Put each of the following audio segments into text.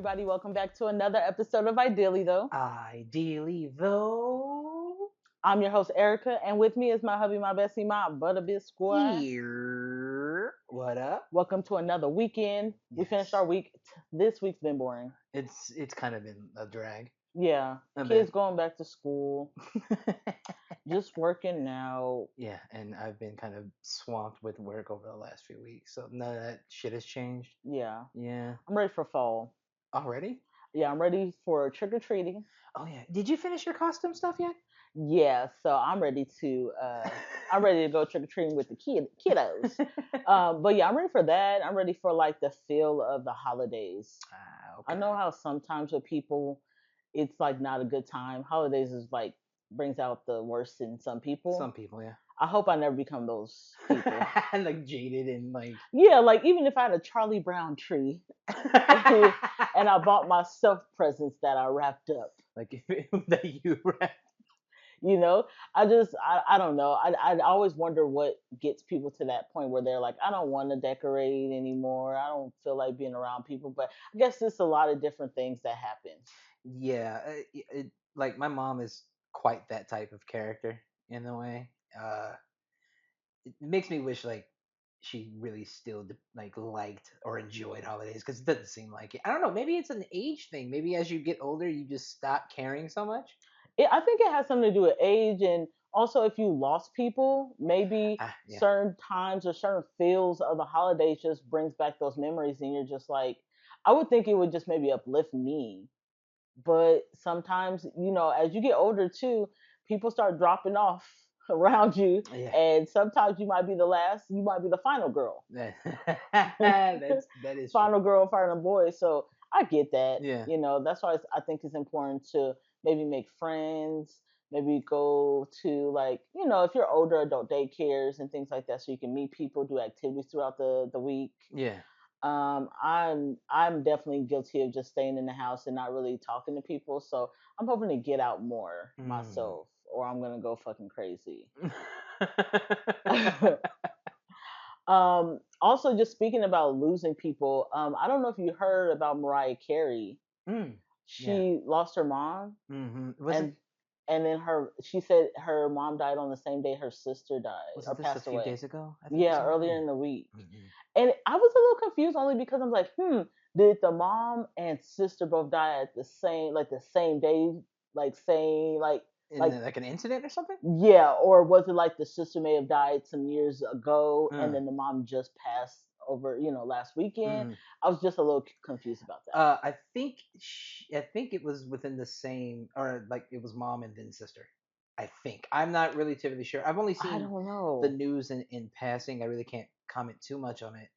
everybody. Welcome back to another episode of Ideally, though. Ideally, though, I'm your host, Erika, and with me is my hubby, my bestie, my butterbit squad. here. What up? Welcome to another weekend. We finished our Yes, week. This week's been boring. it's kind of been a drag Yeah, a kids bit. going back to school, just working now. Yeah, and I've been kind of swamped with work over the last few weeks, so none of that shit has changed. Yeah, Yeah, I'm ready for fall. already? Yeah, I'm ready for trick or treating. Oh yeah. Did you finish your costume stuff yet? Yeah, so I'm ready to go trick or treating with the kiddos. But yeah, I'm ready for that. I'm ready for like the feel of the holidays. I Okay. know how sometimes with people, it's like not a good time. Holidays is like brings out the worst in some people. Some people, yeah. I hope I never become those people. Like jaded and like. Yeah, like even if I had a Charlie Brown tree and I bought myself presents that I wrapped up, Like if that you rap. you know, I don't know. I always wonder what gets people to that point where they're like, I don't want to decorate anymore. I don't feel like being around people. But I guess it's a lot of different things that happen. Yeah, like my mom is quite that type of character in a way. It makes me wish like she really still like liked or enjoyed holidays because it doesn't seem like it. I don't know. Maybe it's an age thing. Maybe as you get older, you just stop caring so much. I think it has something to do with age, and also if you lost people, maybe Ah, yeah. certain times or certain feels of the holidays just brings back those memories, and you're just like, I would think it would just maybe uplift me, but sometimes as you get older too, people start dropping off around you, Yeah. and sometimes you might be the last, you might be the final girl. That is true. Final girl, final boy. So I get that. Yeah. That's why I think it's important to maybe make friends, maybe go to, like, if you're older, adult daycares and things like that, so you can meet people, do activities throughout the week. Yeah. I'm definitely guilty of just staying in the house and not really talking to people. So I'm hoping to get out more Mm. myself, or I'm gonna go fucking crazy. Also, just speaking about losing people, I don't know if you heard about Mariah Carey. Mm. Yeah. She lost her mom, Was it and then she said her mom died on the same day her sister died was or it just a passed few away. days ago? I think you Yeah, said. earlier Yeah. in the week. Hmm. And I was a little confused only because I'm like, did the mom and sister both die at the same day, like saying In like like an incident or something? yeah, or was it like the sister may have died some years ago and Uh, then the mom just passed over, last weekend? mm. I was just a little confused about that. I think it was within the same, or like it was mom and then sister. I think I'm not really typically sure. I've only I seen don't the know. news in passing. I really can't comment too much on it,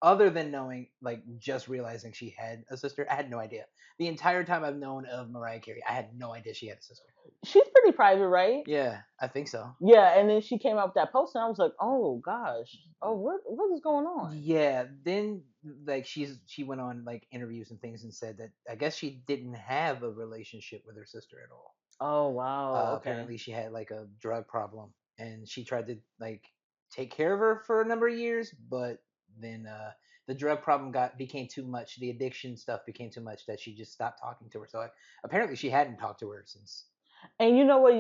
other than knowing, like, just realizing she had a sister. I had no idea. The entire time I've known of Mariah Carey, I had no idea she had a sister. She's pretty private, right? Yeah, I think so. Yeah, and then she came out with that post, and I was like, "Oh gosh, oh what is going on?" Yeah, then like she went on like interviews and things and said that I guess she didn't have a relationship with her sister at all. Oh wow, okay. Apparently she had like a drug problem and she tried to like take care of her for a number of years, but then the drug problem got became too much. The addiction stuff became too much that she just stopped talking to her. So apparently she hadn't talked to her since. And you know what?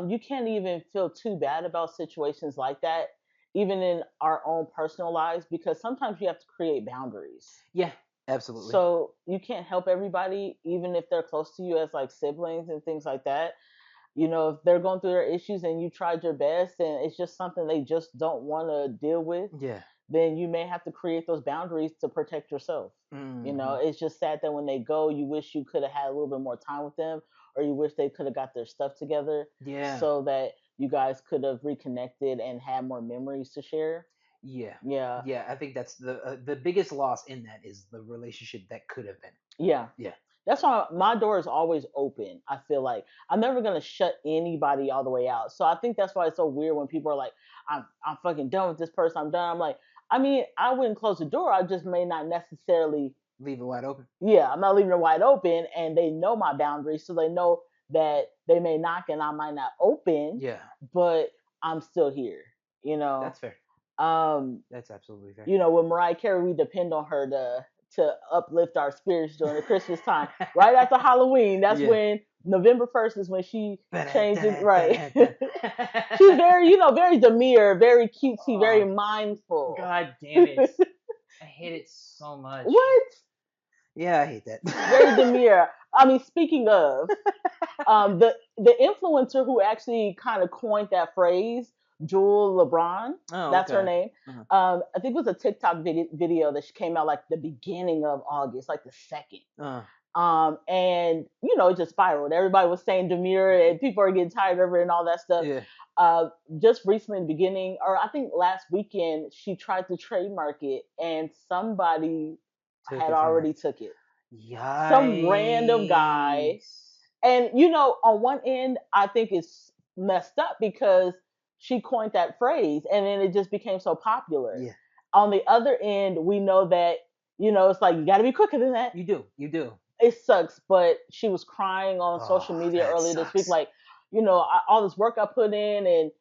You can't even feel too bad about situations like that, even in our own personal lives, because sometimes you have to create boundaries. Yeah, absolutely. So you can't help everybody, even if they're close to you as like siblings and things like that. If they're going through their issues and you tried your best and it's just something they just don't want to deal with, Yeah. then you may have to create those boundaries to protect yourself. Hmm. It's just sad that when they go, you wish you could have had a little bit more time with them, or you wish they could have got their stuff together Yeah. so that you guys could have reconnected and had more memories to share. Yeah. Yeah, Yeah, I think that's the biggest loss in that is the relationship that could have been. yeah. Yeah. That's why my door is always open. I feel like I'm never gonna shut anybody all the way out. So I think that's why it's so weird when people are like, I'm fucking done with this person. I'm done. I'm like, I mean, I wouldn't close the door. I just may not necessarily. Leave it wide open. Yeah, I'm not leaving it wide open, and they know my boundaries, so they know that they may knock and I might not open, Yeah. but I'm still here. You know, That's fair. um, That's absolutely fair. with Mariah Carey, we depend on her to uplift our spirits during the Christmas time. Right after Halloween, that's Yeah. when November 1st is when she changed it. Right. Ba-da-da-da-da-da. She's very, very demure, very cutesy, very Oh, mindful. god damn it. I hate it so much. What? Yeah, I hate that. Very demure. I mean, speaking of, the influencer who actually kind of coined that phrase, Jool Lebron, Oh, that's her okay. name. Uh-huh. I think it was a TikTok video that she came out like the beginning of August, like the second. Uh, And it just spiraled. Everybody was saying demure, and people are getting tired of it and all that stuff. yeah. Just recently, in the beginning, or I think last weekend, she tried to trademark it, and somebody Took had it from her. already took it. Some random guy, Yikes. and on one end, I think it's messed up because she coined that phrase, and then it just became so popular. Yeah, On the other end, we know that it's like you got to be quicker than that. you do. You do. It sucks, but she was crying on Oh, social media that earlier this week, sucks. like, all this work I put in, and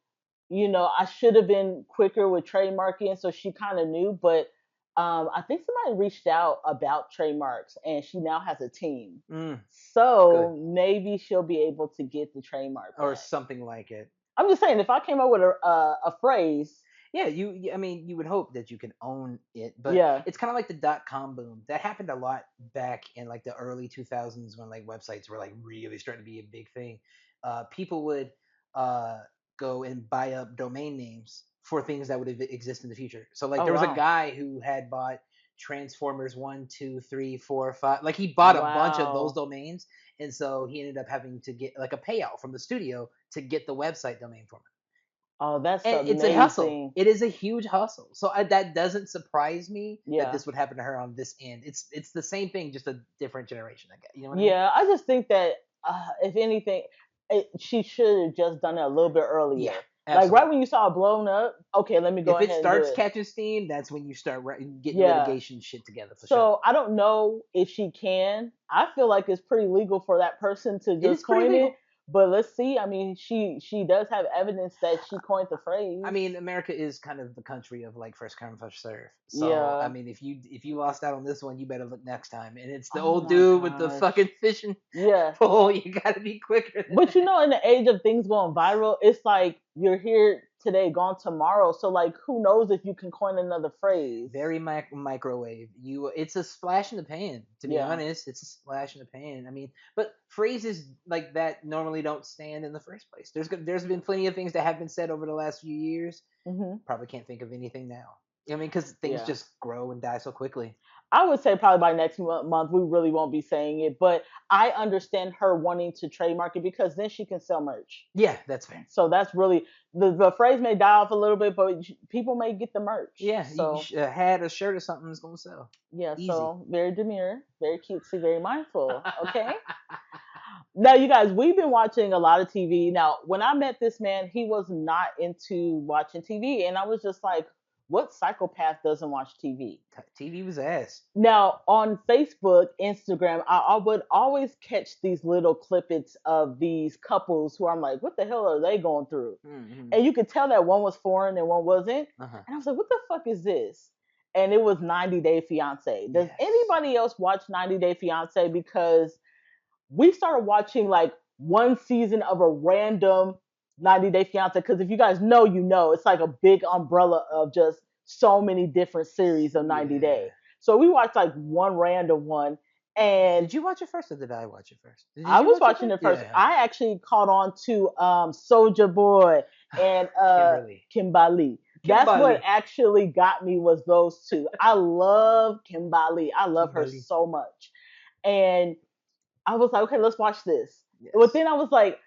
I should have been quicker with trademarking, so she kind of knew, but I think somebody reached out about trademarks, and she now has a team, Mm, good. so maybe she'll be able to get the trademark Or back. something like it. I'm just saying, if I came up with a phrase, Yeah, I mean, you would hope that you can own it, but yeah, it's kind of like the dot com boom. That happened a lot back in like the early 2000s when like websites were like really starting to be a big thing. People would uh, go and buy up domain names for things that would exist in the future. So like oh there was a wow, guy who had bought Transformers 1, 2, 3, 4, 5. Like he bought a bunch of those wow, domains, and so he ended up having to get like a payout from the studio to get the website domain for him, oh that's and it's a hustle. amazing, It is a huge hustle. So that doesn't surprise me that yeah. this would happen to her on this end. It's the same thing, just a different generation. I guess. You know what I mean? Yeah, I just think that if anything, she should have just done it a little bit Yeah, earlier. Like right absolutely. when you saw it blown up, okay, let me go If it ahead and do starts it. catching steam, that's when you start getting Yeah. litigation shit together for sure. So I don't know if she can. I feel like it's pretty legal for that person to It is just pretty coin it. legal. But let's see. I mean, she does have evidence that she coined the I phrase. mean, America is kind of the country of like first come first serve. So I Yeah. mean, if you lost out on this one, you better look next time. And it's the Oh old my dude with the gosh. fucking fishing Yeah. pole. You gotta be quicker than But that. in the age of things going viral, it's like you're here today, gone tomorrow. So like, who knows if you can coin another phrase? Very microwave. It's a splash in the pan. To be Yeah. honest, it's a splash in the pan. I mean, but phrases like that normally don't stand in the first place. There's been plenty of things that have been said over the last few years. Hmm. Probably can't think of anything now. I mean, because things Yeah. just grow and die so quickly. I would say probably by next month we really won't be saying it, but I understand her wanting to trademark it because then she can sell merch. Yeah, that's fair. So that's really the phrase may die off a little bit, but people may get the merch. Yeah, So a hat, a shirt, or something is gonna sell. yeah, Easy. so very demure, very cutesy, very mindful. Okay. Now, you guys, we've been watching a lot of TV. Now, when I met this man, he was not into watching TV, and I was just like, "What psychopath doesn't watch TV?" TV was ass. Now, on Facebook, Instagram, I would always catch these little clippets of these couples who I'm like, "What the hell are they going through?" Mm-hmm. And you could tell that one was foreign and one wasn't. Uh-huh. And I was like, "What the fuck is this?" And it was 90 Day Fiance. Does Yes. anybody else watch 90 Day Fiance? Because we started watching like one season of a random 90 Day Fiance. Because if you guys know, it's like a big umbrella of just so many different series of 90 Yeah. Day. So we watched like one random one, and Did you watch it first, or did I watch it first? Did I you was watch it watching first? it first. Yeah. I actually caught on to Soldier Boy and Kimberly. Kimbali. That's what Kimberly. actually got me, was those two. I love Kimbali. I love her Kimberly. so much. And I was like, okay, let's watch this. But Yes. then I was like,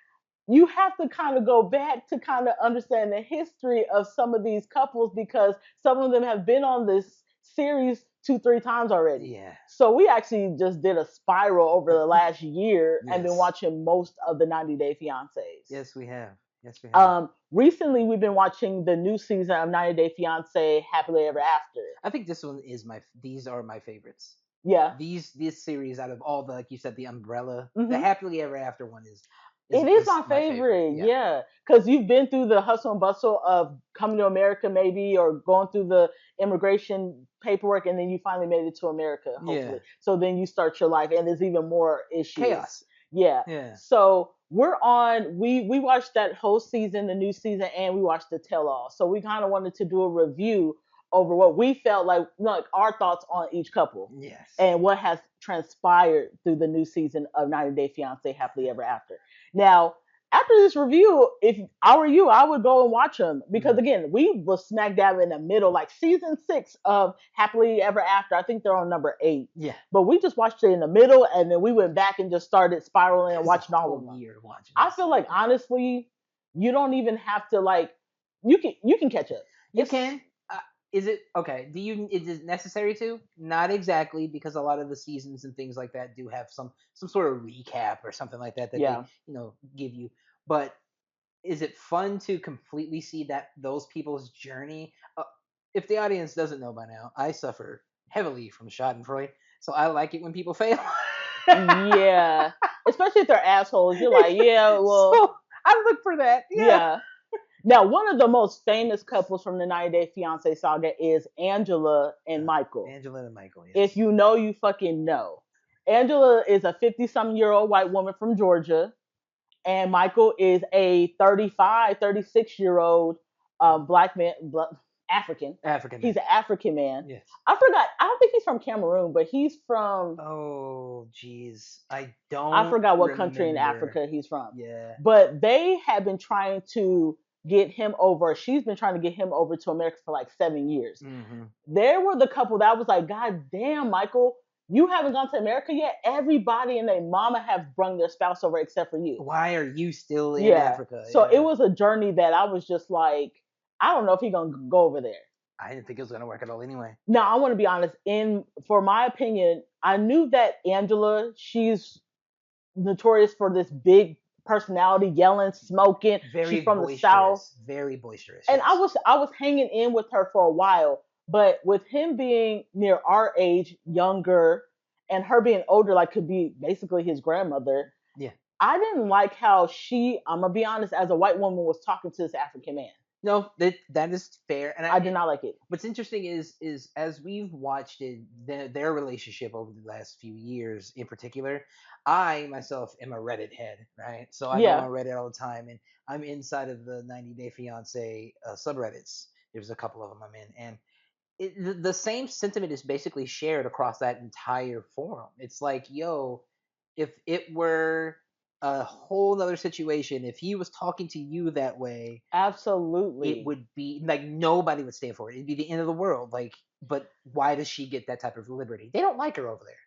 you have to kind of go back to kind of understand the history of some of these couples, because some of them have been on this series two, three times already. Yeah. So we actually just did a spiral over the last year and been Yes. watching most of the 90 Day Fiancés. Yes, we have. Yes, we have. Recently, we've been watching the new season of 90 Day Fiancé Happily Ever After. I think this one is my. These are my favorites. Yeah. This series out of all the, like you said, the umbrella, the Hmm. happily ever after one is It is is my my favorite. favorite, Yeah. yeah, because you've been through the hustle and bustle of coming to America, maybe, or going through the immigration paperwork, and then you finally made it to America, Yeah. hopefully. So then you start your life, and there's even more issues. Chaos. Yeah. Yeah. So we're on. We watched that whole season, the new season, and we watched the tell all. So we kind of wanted to do a review over what we felt like our thoughts on each couple Yes. and what has transpired through the new season of 90 Day Fiance Happily Ever After. Now, after this review, if I were you, I would go and watch them because Mhm. again, we was smack dab in the middle, like season 6 of Happily Ever After. I think they're on number 8, Yeah. but we just watched it in the middle, and then we went back and just started spiraling and It's a watching all of whole them. year watching I this. feel like honestly, you don't even have to like you can catch up. You It's can. Is it okay? Do you? Is it necessary to? Not exactly, because a lot of the seasons and things like that do have some sort of recap or something like that they yeah, give you. But is it fun to completely see that those people's journey? If the audience doesn't know by now, I suffer heavily from Schadenfreude, so I like it when people fail. yeah. Especially if they're assholes, you're like, yeah, well, So I look for that. Yeah. yeah. Now, one of the most famous couples from the 90 Day Fiance saga is Angela and Michael. Angela and Michael. If Yes. you know, you fucking know. Angela is a 50-some-year-old white woman from Georgia, and Michael is a 35, 36-year-old black man, African. African man. He's an African man. Yes. I forgot. I don't think he's from Cameroon, but he's from, Oh, jeez. I I don't forgot what country in remember. Africa he's from. Yeah. But they have been trying to get him over. She's been trying to get him over to America for like 7 years. Hmm. There were the couple that was like, God damn, Michael, you haven't gone to America yet. Everybody and their mama have brung their spouse over except for you. Why are you still in Yeah. Africa? So it Yeah. was a journey that I was just like, I don't know if he's gonna go over there. I didn't think it was gonna work at all anyway. Now I want to be honest. In for my opinion, I knew that Angela, she's notorious for this big personality, yelling, smoking. She's Very from the South, boisterous. Very boisterous. and I Yes. was I was hanging in with her for a while. But with him being near our age, younger, and her being older, like could be basically his grandmother, Yeah. I didn't like how she. I'm gonna be honest, as a white woman, was talking to this African man. No, that is fair. And I did not like it. what's interesting is as we've watched their relationship over the last few years in particular, I myself am a Reddit head, right? So I go Yeah, on Reddit all the time, and I'm inside of the 90 Day Fiance subreddits. There's a couple of them I'm in, and the same sentiment is basically shared across that entire forum. It's like, yo, if it were a whole other situation, if he was talking to you that way, it absolutely. would be like nobody would stand for it. It'd be the end of the world. Like, but why does she get that type of liberty? They don't like her over there.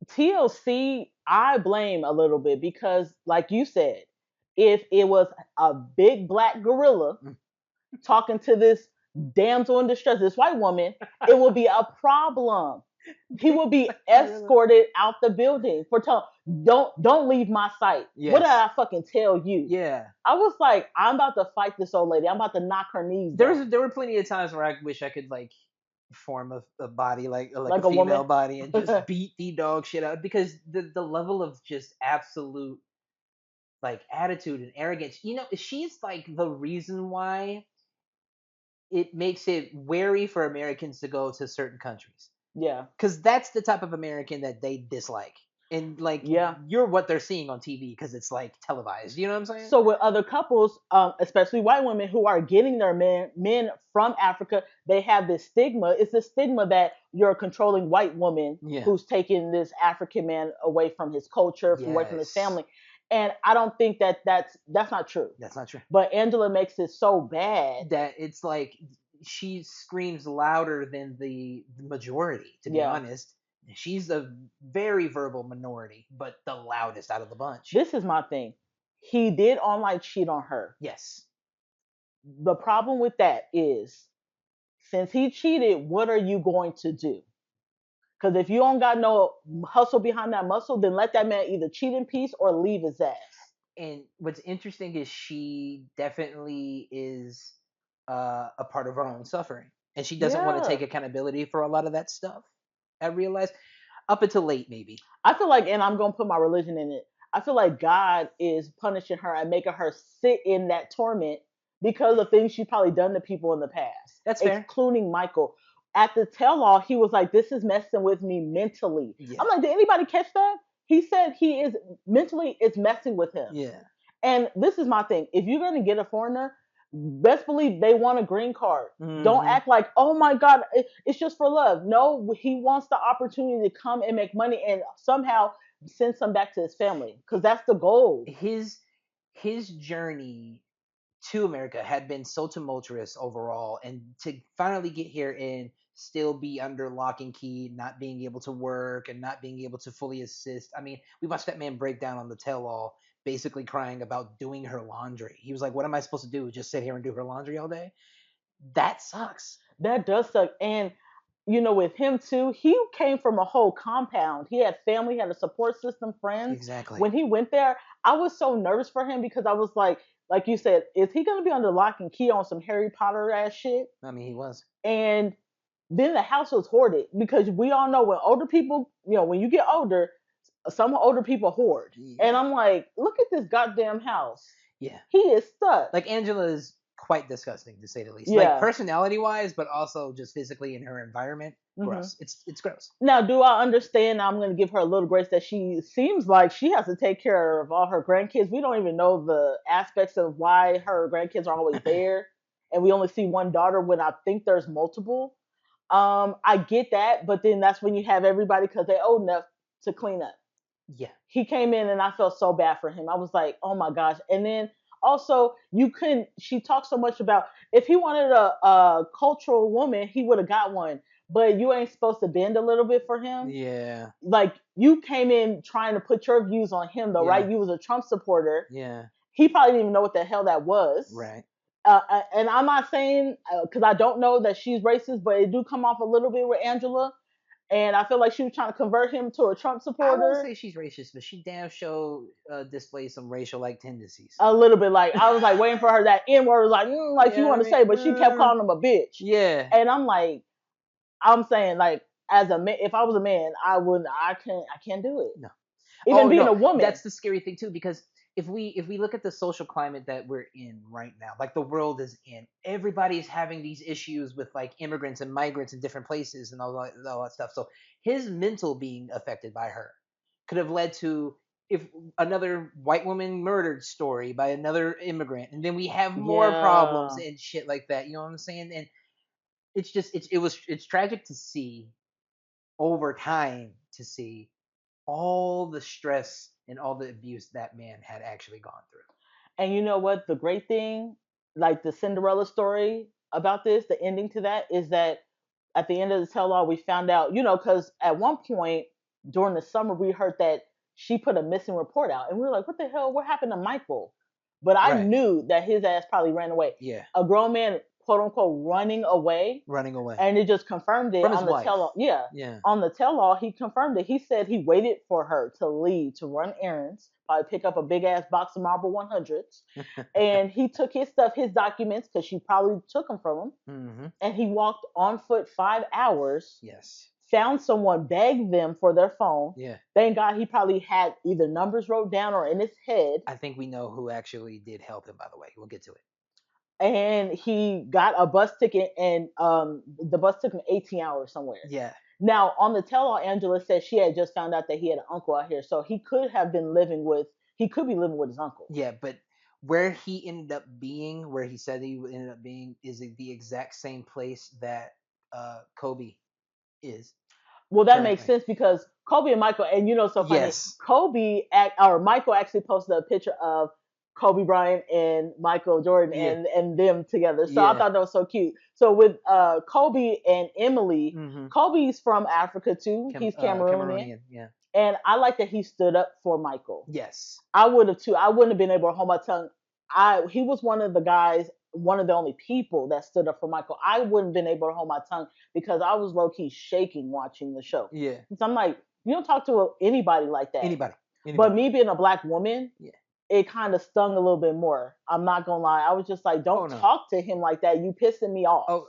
TLC, I blame a little bit because, like you said, if it was a big black gorilla Mm. talking to this damsel in distress, this white woman, it will be a problem. He will be escorted out the building for telling, don't leave my sight. What did Yes. I fucking tell you? Yeah. I was like, I'm about to fight this old lady. I'm about to knock her knees There down were plenty of times where I wish I could like form a body like a like a female woman. body and just beat the dog shit out, because the level of just absolute like attitude and arrogance. She's like the reason why it makes it wary for Americans to go to certain countries, Yeah, because that's the type of American that they dislike. And like yeah. you're what they're seeing on TV because it's like televised. You know what I'm saying? So with other couples, especially white women who are getting their men from Africa, they have this stigma. It's the stigma that you're a controlling white woman Yeah. who's taking this African man away from his culture, away from his Yes. family. And I don't think that that's not true. That's not true. But Angela makes it so bad. That it's like she screams louder than the majority, to be Yeah. honest. She's a very verbal minority, but the loudest out of the bunch. This is my thing. He did online cheat on her. Yes. The problem with that is, since he cheated, what are you going to do? Because if you don't got no hustle behind that muscle, then let that man either cheat in peace or leave his ass. And what's interesting is she definitely is a part of her own suffering, and she doesn't want to Yeah. take accountability for a lot of that stuff. I realize up until late, maybe. I feel like, and I'm going to put my religion in it, I feel like God is punishing her and making her sit in that torment because of things she probably done to people in the past, That's fair. including Michael. At the tell all, he was like, "This is messing with me mentally." I'm Yeah. like, "Did anybody catch that?" He said he is mentally, it's messing with him. Yeah. And this is my thing: if you're going to get a foreigner, best believe they want a green card. Don't Mm-hmm. act like, oh my God, it's just for love. No, he wants the opportunity to come and make money and somehow send some back to his family because that's the goal. His journey to America had been so tumultuous overall, and to finally get here and still be under lock and key, not being able to work and not being able to fully assist. I mean, we watched that man break down on the tell all, basically crying about doing her laundry. He was like, "What am I supposed to do? Just sit here and do her laundry all day?" That sucks. That does suck. And with him too, he came from a whole compound. He had family, had a support system, friends. Exactly. When he went there, I was so nervous for him because I was like you said, is he gonna be under lock and key on some Harry Potter ass shit? I mean, he was. And then the house was hoarded because we all know when older people, when you get older, some older people hoard. And Yeah. I'm like, look at this goddamn house. Yeah. He is stuck. Like Angela is quite disgusting to say the least. Like Yeah. personality wise, but also just physically in her environment, hmm gross. It's gross. Now, do I understand? I'm going to give her a little grace that she seems like she has to take care of all her grandkids. We don't even know the aspects of why her grandkids are always there, and we only see one daughter when I think there's multiple. I get that, but then that's when you have everybody because they're old enough to clean up. Yeah. He came in and I felt so bad for him. I was like, oh my gosh. And then also, you couldn't, she talked so much about if he wanted a cultural woman, he would have got one. But you ain't supposed to bend a little bit for him. Yeah. Like, you came in trying to put your views on him, though, Yeah. right? You was a Trump supporter. Yeah. He probably didn't even know what the hell that was. Right. And I'm not saying, because I don't know that she's racist, but it do come off a little bit with Angela. And I feel like she was trying to convert him to a Trump I won't supporter. say she's racist, but she damn sure displays some racial like tendencies. A little bit, like I was like waiting for her that N word, like like You you know what want I to say, but she kept mean? calling him a bitch. Yeah. And I'm like, I'm saying like as a man, if I was a man, I wouldn't, I can't do it. No. Even Oh being no, a woman. that's the scary thing too, because if we look at the social climate that we're in right now, like the world is in, everybody's having these issues with like immigrants and migrants in different places and all that stuff. So his mental being affected by her could have led to if another white woman murdered story by another immigrant, and then we have more problems Yeah. and shit like that. You know what I'm saying? And it's just it's tragic to see over time to see all the stress and all the abuse that man had actually gone through. And you know what? The great thing, like the Cinderella story about this, the ending to that is that at the end of the tell all, we found out, because at one point during the summer, we heard that she put a missing report out. And we were like, what the hell? What happened to Michael? But I Right. knew that his ass probably ran away. Yeah. A grown man, quote unquote, running away. Running away And it just confirmed it from his on the wife. tell all. Yeah. Yeah. On the tell all, he confirmed it. He said he waited for her to leave to run errands, probably pick up a big ass box of Marble 100s. And he took his stuff, his documents, because she probably took them from him. Mm-hmm. And he walked on foot 5 hours, Yes. found someone, begged them for their phone. Yeah. Thank God he probably had either numbers wrote down or in his head. I think we know who actually did help him, by the way. We'll get to it. And he got a bus ticket, and the bus took him 18 hours somewhere. Yeah. Now, on the tell all, Angela said she had just found out that he had an uncle out here. So he could be living with his uncle. Yeah, but where he ended up being, where he said he ended up being, is the exact same place that Kobe is Well, that makes currently. sense because Kobe and Michael, and so funny. Yes. Or Michael actually posted a picture of Kobe Bryant and Michael Jordan Yeah. and them together. So I Yeah. thought that was so cute. So with Kobe and Emily, Mm-hmm. Kobe's from Africa too. He's Cameroonian. Cameroonian. Yeah. And I like that he stood up for Michael. Yes. I would have too. I wouldn't have been able to hold my tongue. He was one of the guys, one of the only people that stood up for Michael. I wouldn't have been able to hold my tongue because I was low key shaking watching the show. Yeah. So I'm like, you don't talk to anybody like that. Anybody. But me being a black woman, Yeah. it kind of stung a little bit more. I'm not gonna lie. I was just like, Oh don't no. talk to him like that. You pissing me off. Oh,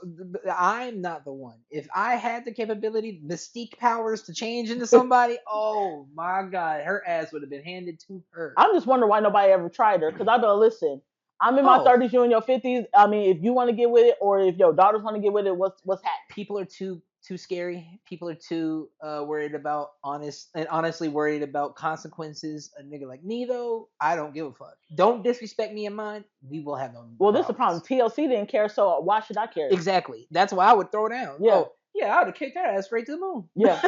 I'm not the one. If I had the capability, mystique powers to change into somebody, oh my god, her ass would have been handed to her. I'm just wondering why nobody ever tried her. Because I better listen. I'm in my Oh, 30s, you in your 50s. I mean, if you want to get with it, or if your daughters want to get with it, what's happening? people are too scary. People are too worried about honestly worried about consequences. A nigga like me though, I don't give a fuck. Don't disrespect me and mine. We will have no Well, this is the problem. problems. TLC didn't care, so why should I care? Exactly. That's why I would throw down. Yeah, Oh yeah, I would have kicked her ass straight to the moon. yeah.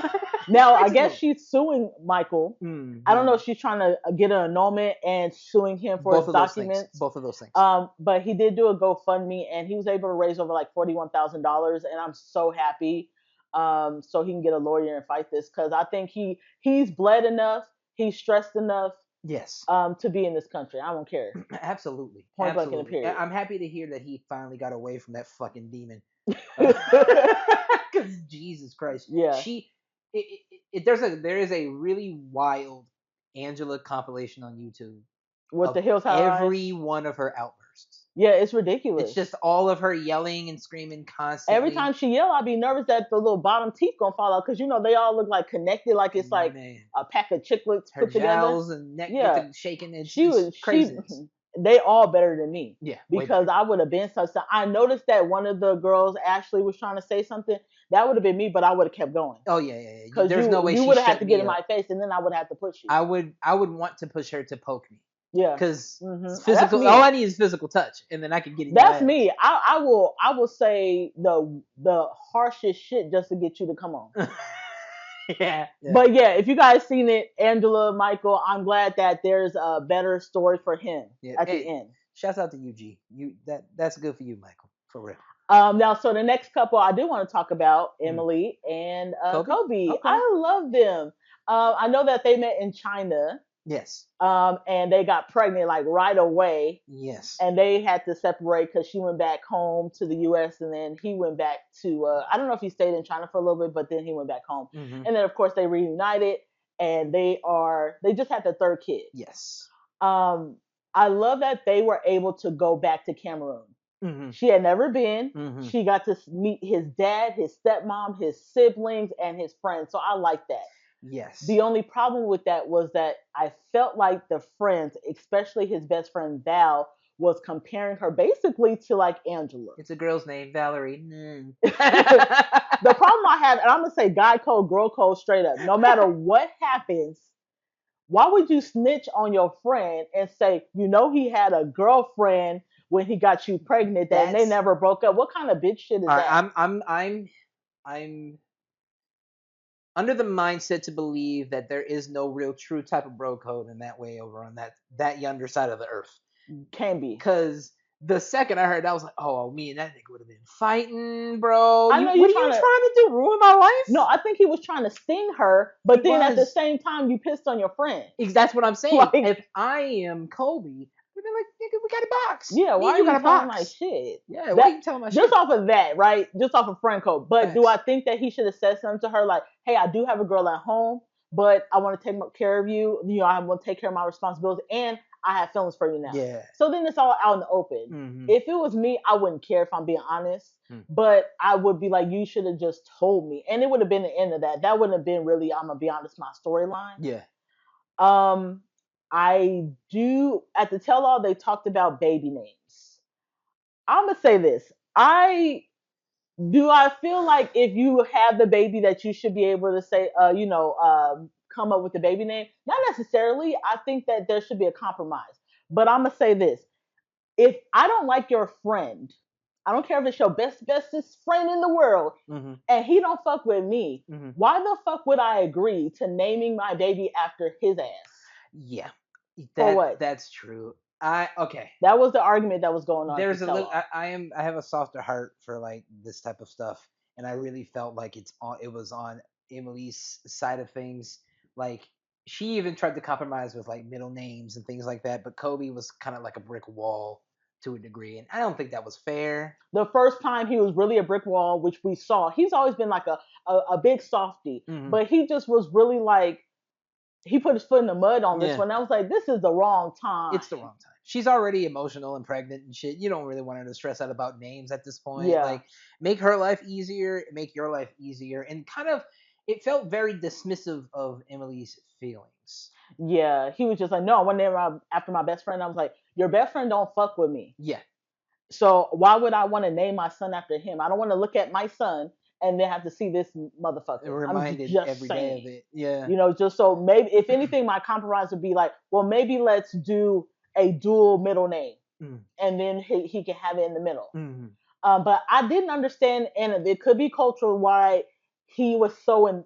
Now, Straight I to the guess moon. she's suing Michael. I don't know Mm-hmm. if she's trying to get an annulment and suing him for Both his of those things. documents. Both of those things. But he did do a GoFundMe and he was able to raise over like $41,000, and I'm so happy. So he can get a lawyer and fight this because I think he's bled enough, he's stressed enough, Yes. to be in this country. I don't care. Absolutely. Point blank in the Absolutely. period. I'm happy to hear that he finally got away from that fucking demon. Because Jesus Christ, Yeah. there is a really wild Angela compilation on YouTube With of the Hills Have every Eyes. one of her outbursts. Yeah, it's It's ridiculous. just all of her yelling and screaming Every constantly. time she yell, I'd be nervous that the little bottom teeth gonna fall out because they all look like connected, like it's like Man, a pack of chiclets her put together. jowls and neck get Yeah, to shaking. she It's was she. craziness. They all better than me Yeah, way because better. I would have been such. I noticed that one of the girls, Ashley, was trying to say something. That would have been me, but I would have kept going Oh yeah, yeah, yeah. because There's no way you she would have had shut to get me in up. my face, and then I would have to push you. I would want to push her to poke me Yeah, because that's physical. All me. I need is physical touch, and then I can get in your That's ass. me. I will say the harshest shit just to get you to come on. Yeah, yeah, But yeah, if you guys seen it, Angela, Michael, I'm glad that there's a better story for him yeah. at the Hey, end. shouts out to UG. That's good for you, Michael. For real. Now, so the next couple I do want to talk about, Mm. Emily and Kobe. Kobe. Okay. I love them. I know that they met in China, Yes. and they got pregnant like right away, Yes. and they had to separate because she went back home to the U.S. and then he went back to I don't know if he stayed in China for a little bit, but then he went back home, Mm-hmm. and then of course they reunited, and they just had their third kid. Yes. Um, I love that they were able to go back to Cameroon. Mm-hmm. She had never been. Mm-hmm. She got to meet his dad, his stepmom, his siblings, and his friends. So I like that. Yes. The only problem with that was that I felt like the friends, especially his best friend Val, was comparing her basically to like Angela. It's a girl's name, Valerie. The problem I have, and I'm gonna say guy code, girl code straight up. No matter what happens, why would you snitch on your friend and say, he had a girlfriend when he got you pregnant that and they That's never broke up? What kind of bitch shit is all right. that? I'm under the mindset to believe that there is no real true type of bro code in that way over on that yonder side of the earth. Can be. Because the second I heard that, I was like, oh, me and that nigga would have been fighting, bro. I know What are trying you to. trying to do? Ruin my life? No, I think he was trying to sting her, but He then at the was. same time, you pissed on your friend. That's what I'm saying. Like, if I am Kobe, I'd be like, nigga, we got a box. yeah, Me why and are you you got a telling box. my shit? Yeah, why That are you telling my just shit? off of that, right? Just off of friend code. But do I Facts. think that he should have said something to her like, "Hey, I do have a girl at home, but I want to take care of you. I want to take care of my responsibilities, and I have feelings for you now." Yeah. So then it's all out in the open. Mm-hmm. If it was me, I wouldn't care if I'm being honest. Mm. But I would be like, you should have just told me, and it would have been the end of that. That wouldn't have been really, I'm gonna be honest, my storyline. Yeah. I do at the tell all they talked about baby names. I'm gonna say this. I feel like if you have the baby that you should be able to say, come up with the baby name. Not necessarily. I think that there should be a compromise. But I'm gonna say this: if I don't like your friend, I don't care if it's your bestest friend in the world, Mm-hmm. and he don't fuck with me. Mm-hmm. Why the fuck would I agree to naming my baby after his ass? Yeah. For what? That's true. Okay. That was the argument that was going on to There's a tell little. all. I have a softer heart for like this type of stuff, and I really felt like it was on Emily's side of things. Like she even tried to compromise with like middle names and things like that, but Kobe was kind of like a brick wall to a degree, and I don't think that was fair. The first time he was really a brick wall, which we saw, he's always been like a big softy, Mm-hmm. but he just was really like he put his foot in the mud on this Yeah. one. I was like, this is the wrong time. It's the wrong time. She's already emotional and pregnant and shit. You don't really want her to stress out about names at this point. Yeah. Like, make her life easier, make your life easier, and kind of, it felt very dismissive of Emily's feelings. Yeah. He was just like, no, I want to name after my best friend. I was like, your best friend don't fuck with me. Yeah, So why would I want to name my son after him? I don't want to look at my son and then have to see this motherfucker. I'm reminded just every day saying. of it. Yeah. Just so maybe, if anything, my compromise would be like, well, maybe let's do a dual middle name, Mm. and then he can have it in the middle. Mm-hmm. But I didn't understand, and it could be cultural, why he was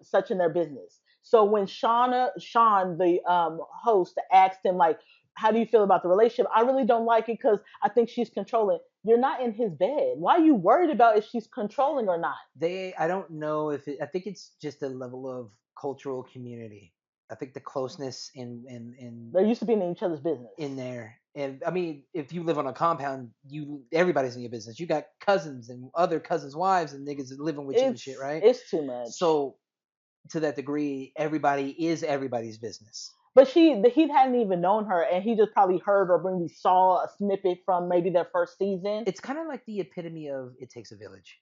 such in their business. So when Sean, the host, asked him like, "How do you feel about the relationship?" I really don't like it because I think she's controlling. You're not in his bed. Why are you worried about if she's controlling or not? I don't know if I think it's just a level of cultural community. I think the closeness They're used to being in each other's business. in there. And I mean, if you live on a compound, everybody's in your business. You got cousins and other cousins' wives and niggas living with you and shit, right? It's too much. So to that degree, everybody is everybody's business. But he hadn't even known her, and he just probably heard or maybe saw a snippet from maybe their first season. It's kind of like the epitome of it takes a village.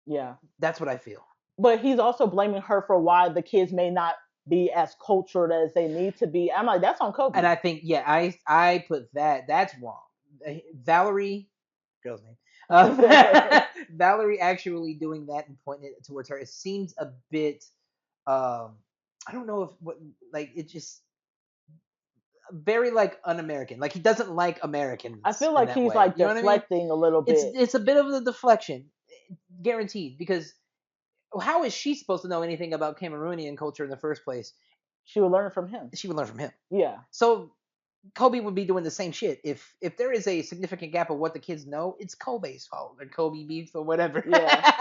Yeah. That's what I feel. But he's also blaming her for why the kids may not be as cultured as they need to be. I'm like, that's on Kobe. And I think, yeah, I put that's wrong. Valerie, girl's name. Valerie actually doing that and pointing it towards her. It seems a bit. I don't know if what like it just very like un-American. Like he doesn't like Americans. I feel in like that he's way. like You know what I mean? deflecting a little bit. It's a bit of a deflection, guaranteed. Because how is she supposed to know anything about Cameroonian culture in the first place? She would learn it from him. She would learn from him. Yeah. So Kobe would be doing the same shit. If there is a significant gap of what the kids know, it's Kobe's fault or Kobe beef or whatever. Yeah.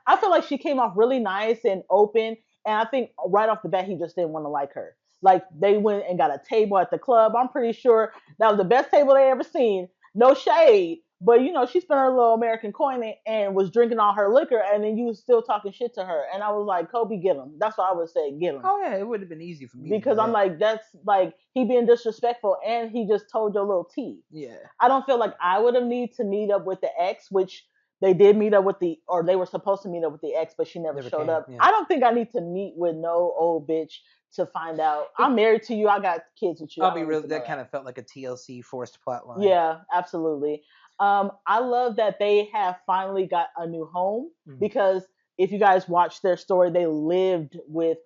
I feel like she came off really nice and open, and I think right off the bat he just didn't want to like her. Like they went and got a table at the club. I'm pretty sure that was the best table they ever seen. No shade, but she spent her little American coin and was drinking all her liquor, and then you was still talking shit to her. And I was like, Kobe, get him. That's what I would say, get him. Oh yeah, it would have been easy for me Because I'm like, that's like he being disrespectful, and he just told your little tea. Yeah. I don't feel like I would have need to meet up with the ex, which they did meet up with or they were supposed to meet up with the ex, but she never showed came, up. yeah. I don't think I need to meet with no old bitch to find out I'm married to you. I got kids with you. I'll be real. That kind of felt like a TLC forced plot line. Yeah, absolutely. I love that they have finally got a new home because if you guys watch their story, they lived with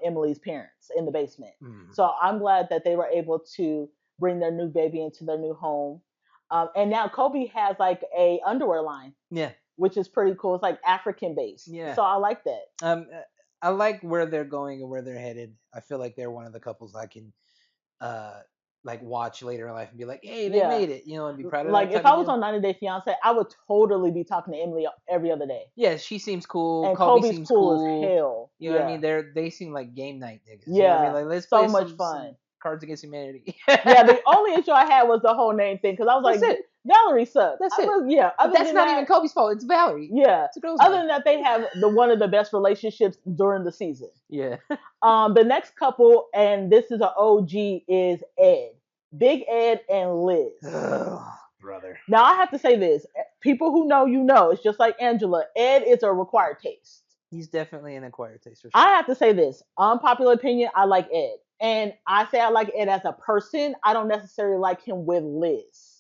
Emily's parents in the basement. So I'm glad that they were able to bring their new baby into their new home. And now Kobe has like a underwear line. Yeah. Which is pretty cool. It's like African based. Yeah. So I like that. I like where they're going and where they're headed. I feel like they're one of the couples I can like watch later in life and be like, hey, they made it, and be proud of like that. If I was on 90 Day Fiance, I would totally be talking to Emily every other day. Yeah, she seems cool. And Kobe Kobe's seems cool as hell. You know what I mean? They seem like game night niggas. Yeah. You know what I mean? Like, let's so play much some fun. Cards Against Humanity. Yeah, the only issue I had was the whole name thing because I was That's like, it. Valerie sucks. That's it. Yeah, that's not even Kobe's fault. It's Valerie. Yeah. It's a girl's other name. than that, they have one of the best relationships during the season. Yeah. The next couple, and this is an OG, is Ed, Big Ed, and Liz. Brother. Now I have to say this: people who know, it's just like Angela. Ed is a required taste. He's definitely an acquired taste for sure. I have to say this: unpopular opinion. I like Ed, and I say I like Ed as a person. I don't necessarily like him with Liz.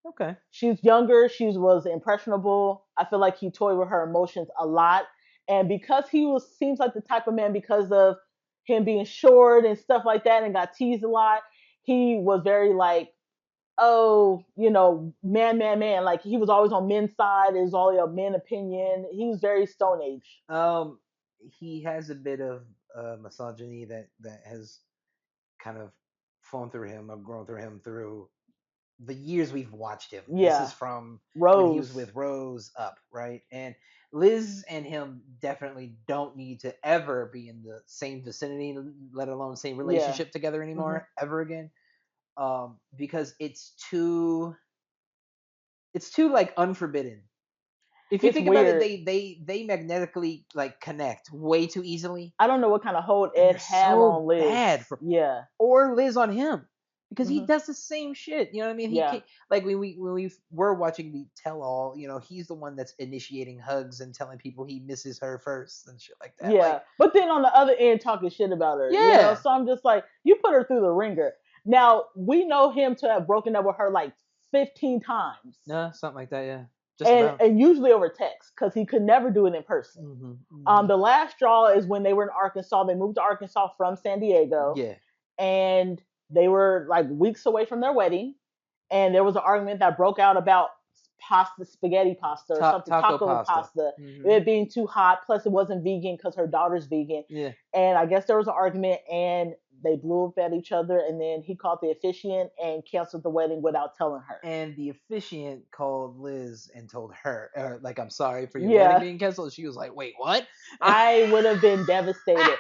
Okay. She's younger. She was impressionable. I feel like he toyed with her emotions a lot, and because seems like the type of man because of him being short and stuff like that, and got teased a lot. He was very like, oh, man. Like he was always on men's side. It was always a men opinion. He was very Stone Age. He has a bit of misogyny that has kind of flown through him or grown through him through the years we've watched him. Yeah. This is from Rose. when he was with Rose up, right? And Liz and him definitely don't need to ever be in the same vicinity, let alone same relationship together anymore, ever again. Because it's too like unforbidden. If you It's think about it, weird. they magnetically like connect way too easily, I don't know what kind of hold and Ed they're have so on Liz. bad for Yeah. or Liz on him because he Hmm. does the same shit. You know what I mean? He Yeah. can't like when we were watching the tell all. You know, he's the one that's initiating hugs and telling people he misses her first and shit like that. Yeah. Like, But then on the other end talking shit about her, you know? yeah, So I'm just like, you put her through the ringer. Now, we know him to have broken up with her like 15 times. no, something like that. Yeah, just And about. and usually over text because he could never do it in person. Hmm. Hmm. The last straw is when they were in Arkansas. They moved to Arkansas from San Diego, Yeah, and they were like weeks away from their wedding. And there was an argument that broke out about pasta, spaghetti pasta, or something, taco taco pasta. pasta. Hmm. It being too hot. Plus, it wasn't vegan because her daughter's vegan. Yeah, And I guess there was an argument, and they blew up at each other. And then he called the officiant and canceled the wedding without telling her. and the officiant called Liz and told her, like, I'm sorry for your wedding Yeah, being canceled. She was like, wait, what? I would have been devastated.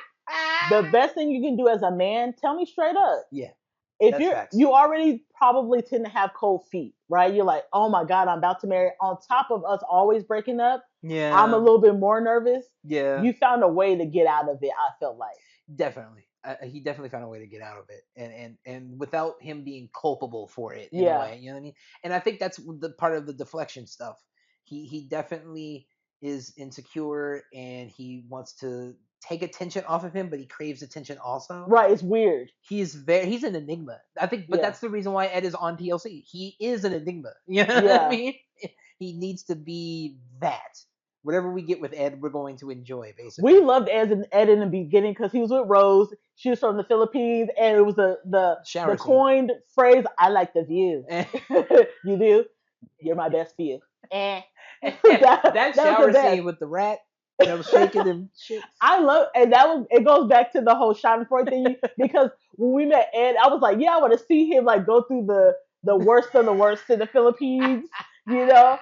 The best thing you can do as a man, tell me straight up. Yeah, If that's you're facts. you already probably tend to have cold feet, right? You're like, oh my god, I'm about to marry. On top of us always breaking up, I'm a Yeah, little bit more nervous. yeah, You found a way to get out of it. I felt like, definitely. He definitely found a way to get out of it, and without him being culpable for it in a yeah, way. You know what I mean? And I think that's the part of the deflection stuff. He definitely is insecure, and he wants to take attention off of him, but he craves attention also. right. It's weird. He's an enigma. I think, but Yeah, that's the reason why Ed is on TLC. He is an enigma. You know what I yeah. mean? He needs to be that. Whatever we get with Ed, we're going to enjoy, We basically. loved Ed in the beginning because he was with Rose. She was from the Philippines, and it was the Shower scene. coined phrase, "I like the view." And You do? You're my best view. Eh. that That was the shower best. scene with the rat that was shaking and shit. I love, and that was, it goes back to the whole Schadenfreude thing because when we met Ed, I was like, yeah, I want to see him like go through the worst of the worst in the Philippines, you know.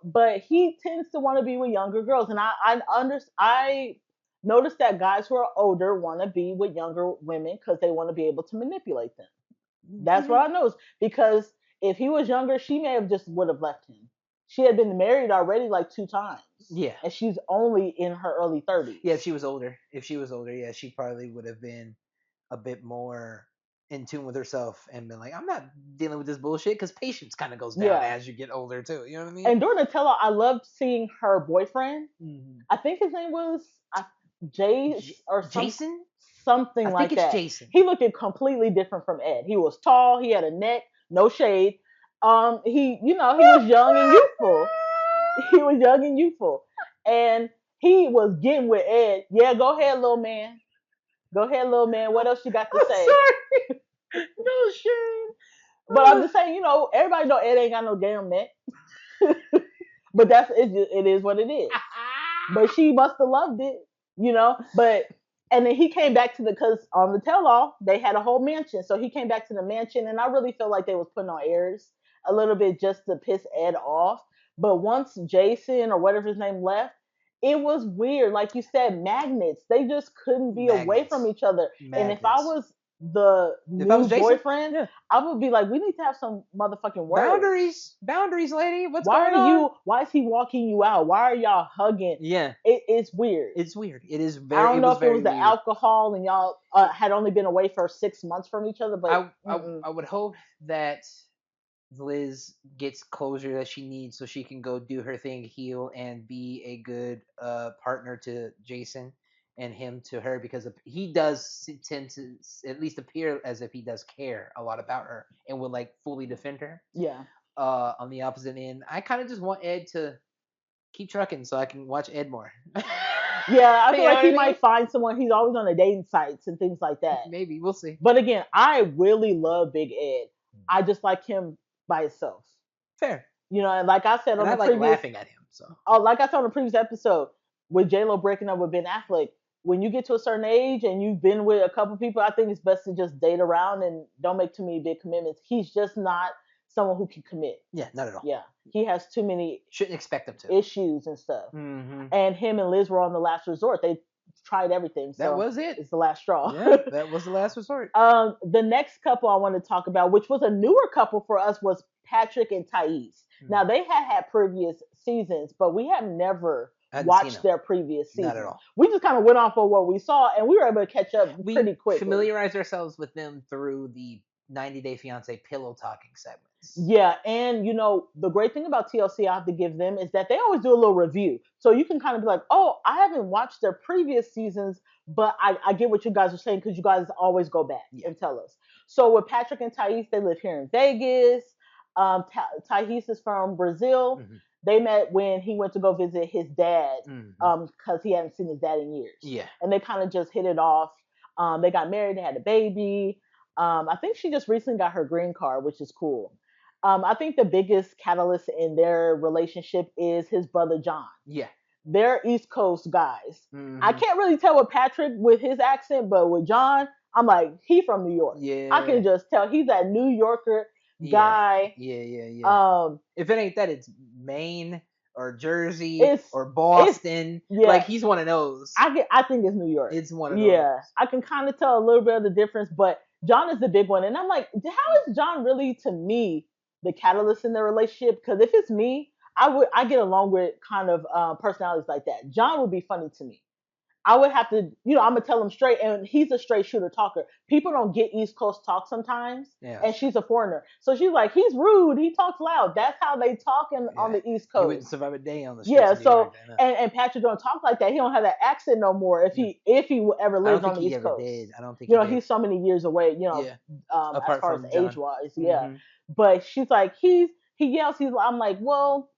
But he tends to want to be with younger girls, and I noticed that guys who are older want to be with younger women because they want to be able to manipulate them. That's what I noticed because if he was younger, she may have just would have left him. She had been married already like 2 times, Yeah. and she's only in her early 30s. Yeah, if she was older, yeah, she probably would have been a bit more in tune with herself and been like, I'm not dealing with this bullshit because patience kind of goes down Yeah. as you get older too. You know what I mean? And during the tell I loved seeing her boyfriend. Hmm. I think his name was Jay or Jason? I something think like it's that. Jason. He looked completely different from Ed. He was tall. He had a neck, no shade. He was young and youthful. He was young and youthful, and he was getting with Ed. Yeah, go ahead, little man. Go ahead, little man. What else you got to I'm say? sorry. No shade. But I'm just saying, everybody know Ed ain't got no damn neck. But it is what it is. But she must have loved it. But and then he came back to because on the tell all they had a whole mansion, so he came back to the mansion, and I really feel like they was putting on airs a little bit just to piss Ed off. But once Jason or whatever his name left, it was weird. Like you said, magnets. They just couldn't be away from Magnets. each other. And if I Magnets. was the If I was new Jason, boyfriend, yeah. I would be like, we need to have some motherfucking words. Boundaries. Boundaries, lady. What's Why going are on? you? Why is he walking you out? Why are y'all hugging? Yeah. It's weird. It's weird. It is I very don't it know was if it was very the weird. alcohol and y'all had only been away for 6 months from each other, but I would hope that Liz gets closure that she needs so she can go do her thing, heal, and be a good partner to Jason and him to her because he does tend to at least appear as if he does care a lot about her and would like fully defend her. yeah, On the opposite end, I kind of just want Ed to keep trucking so I can watch Ed more. yeah. I You feel know like what I he mean? might find someone. He's always on the dating sites and things like that. Maybe we'll see. But again, I really love Big Ed. I just like him by himself. Fair. And like I said And on I the like previous, laughing at him. So like I said on the previous episode, with J Lo breaking up with Ben Affleck, when you get to a certain age and you've been with a couple people, I think it's best to just date around and don't make too many big commitments. He's just not someone who can commit. yeah, not at all. Yeah, he has too many Shouldn't expect him to. issues and stuff. Mm-hmm. And him and Liz were on the last resort. They tried everything, That so was it. it's the last straw. Yeah, that was the last resort. The next couple I want to talk about, which was a newer couple for us, was Patrick and Thais. Now Hmm. they had previous seasons, but we have never I hadn't seen watched them. their previous Not at seasons. all. We just kind of went off of what we saw, and we were able to catch up We pretty quickly. familiarized ourselves with them through the 90 Day Fiance pillow talking segments. Yeah, and the great thing about TLC I have to give them is that they always do a little review. So you can kind of be like, oh, I haven't watched their previous seasons, but I get what you guys are saying because you guys always go back Yeah. and tell us. So with Patrick and Thais, they live here in Vegas. Thais is from Brazil. Hmm. They met when he went to go visit his dad Hmm. because he hadn't seen his dad in years. Yeah. And they kind of just hit it off. They got married, they had a baby. I think she just recently got her green card, which is cool. I think the biggest catalyst in their relationship is his brother John. Yeah. They're East Coast guys. I Hmm. can't really tell with Patrick with his accent, but with John, I'm like, he from New York. I Yeah. can just tell he's that New Yorker Yeah. guy. Yeah. Yeah. Yeah. Um, If it ain't that, it's Maine or Jersey it's or it's Boston. yeah. Like he's one of those. I think it's New York. It's one of those. Yeah, I can kind of tell a little bit of the difference, but John is the big one, and I'm like, how is John really to me the catalyst in the relationship? Because if it's me, I get along with kind of personalities like that. John would be funny to me. I would have to, I'm gonna tell him straight, and he's a straight shooter talker. People don't get East Coast talk sometimes, Yeah. and she's a foreigner, so she's like, he's rude, he talks loud. That's how they talk on Yeah. the East You wouldn't Coast. survive a day on the streets Yeah, of New York. so I know. and Patrick don't talk like that. He don't have that accent no more. If Mm. he ever I don't lived on think the he East ever Coast, did. I don't think he did. he's so many years away. Yeah. As Apart far as from age John. wise, yeah. Hmm. But she's like he yells. I'm like, well,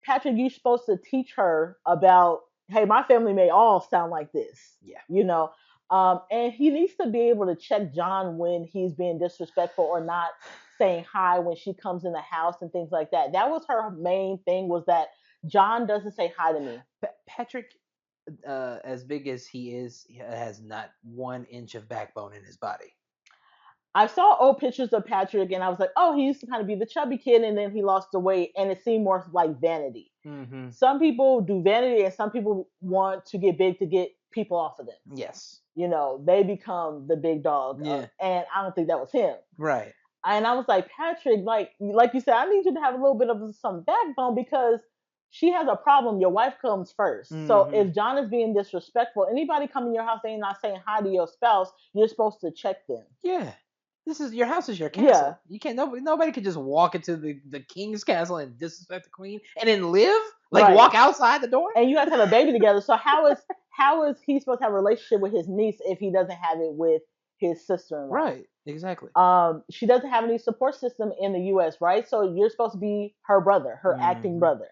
Patrick, you're supposed to teach her about. Hey, my family may all sound like this. Yeah. You know. And he needs to be able to check John when he's being disrespectful or not saying hi when she comes in the house and things like that. That was her main thing, was that John doesn't say hi to me. Patrick, as big as he is, he has not 1 inch of backbone in his body. I saw old pictures of Patrick and I was like, oh, he used to kind of be the chubby kid and then he lost the weight and it seemed more like vanity. Hmm. Some people do vanity and some people want to get big to get people off of them. Yes. They become the big dog. Yeah. And I don't think that was him. Right. And I was like, Patrick, like you said, I need you to have a little bit of some backbone because she has a problem. Your wife comes first. So Hmm. if John is being disrespectful, anybody come in your house and not saying hi to your spouse, you're supposed to check them. Yeah. This is your house is your castle. Yeah. You can't nobody could just walk into the king's castle and disrespect the queen and then live? Like Right. walk outside the door? And you guys have a baby together. So how is he supposed to have a relationship with his niece if he doesn't have it with his sister-in-law? Right. Exactly. She doesn't have any support system in the U.S., right? So you're supposed to be her brother, her acting brother.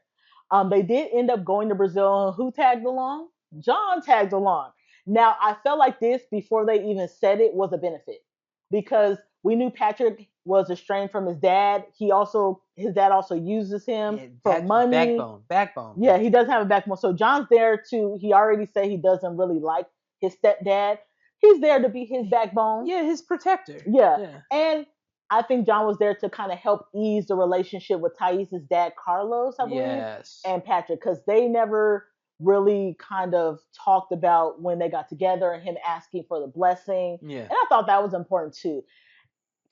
They did end up going to Brazil. Who tagged along? John tagged along. Now, I felt like this before they even said it was a benefit because we knew Patrick was estranged from his dad. His dad also uses him for money. Backbone. Yeah, he doesn't have a backbone. So John's there to, he already said he doesn't really like his stepdad. He's there to be his backbone. Yeah, his protector. Yeah. And I think John was there to kind of help ease the relationship with Thais' dad, Carlos, I believe, Yes. and Patrick, because they never really kind of talked about when they got together and him asking for the blessing. Yeah. And I thought that was important too.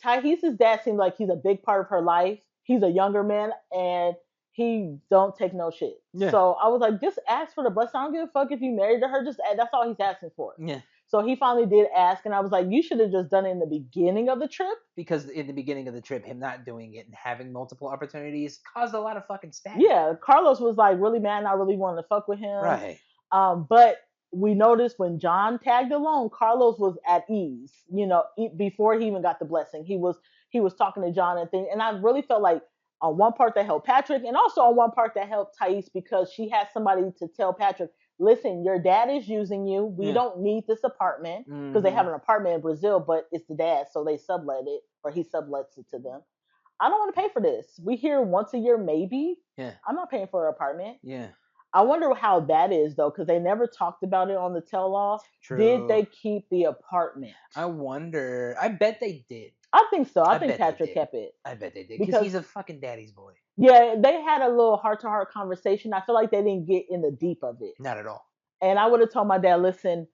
Thais' dad seems like he's a big part of her life. He's a younger man and he don't take no shit. Yeah. So I was like, just ask for the blessing. I don't give a fuck if you married to her. Just that's all he's asking for. Yeah. So he finally did ask, and I was like, you should have just done it in the beginning of the trip. Because in the beginning of the trip, him not doing it and having multiple opportunities caused a lot of fucking static. Yeah, Carlos was like really mad and I really wanted to fuck with him. Right. But we noticed when John tagged along, Carlos was at ease. Before he even got the blessing, he was talking to John and things. And I really felt like on one part that helped Patrick, and also on one part that helped Thais because she had somebody to tell Patrick, listen, your dad is using you. We don't need this apartment because they have an apartment in Brazil, but it's the dad, so they sublet it or he sublets it to them. I don't want to pay for this. We here once a year, maybe. Yeah. I'm not paying for an apartment. Yeah. I wonder how that is though, because they never talked about it on the tell-all. True. Did they keep the apartment? I wonder. I bet they did. I think so. I I think bet they Patrick did. kept it. I bet they did Because- he's a fucking daddy's boy. Yeah, they had a little heart-to-heart conversation. I feel like they didn't get in the deep of it. Not at all. And I would have told my dad, listen,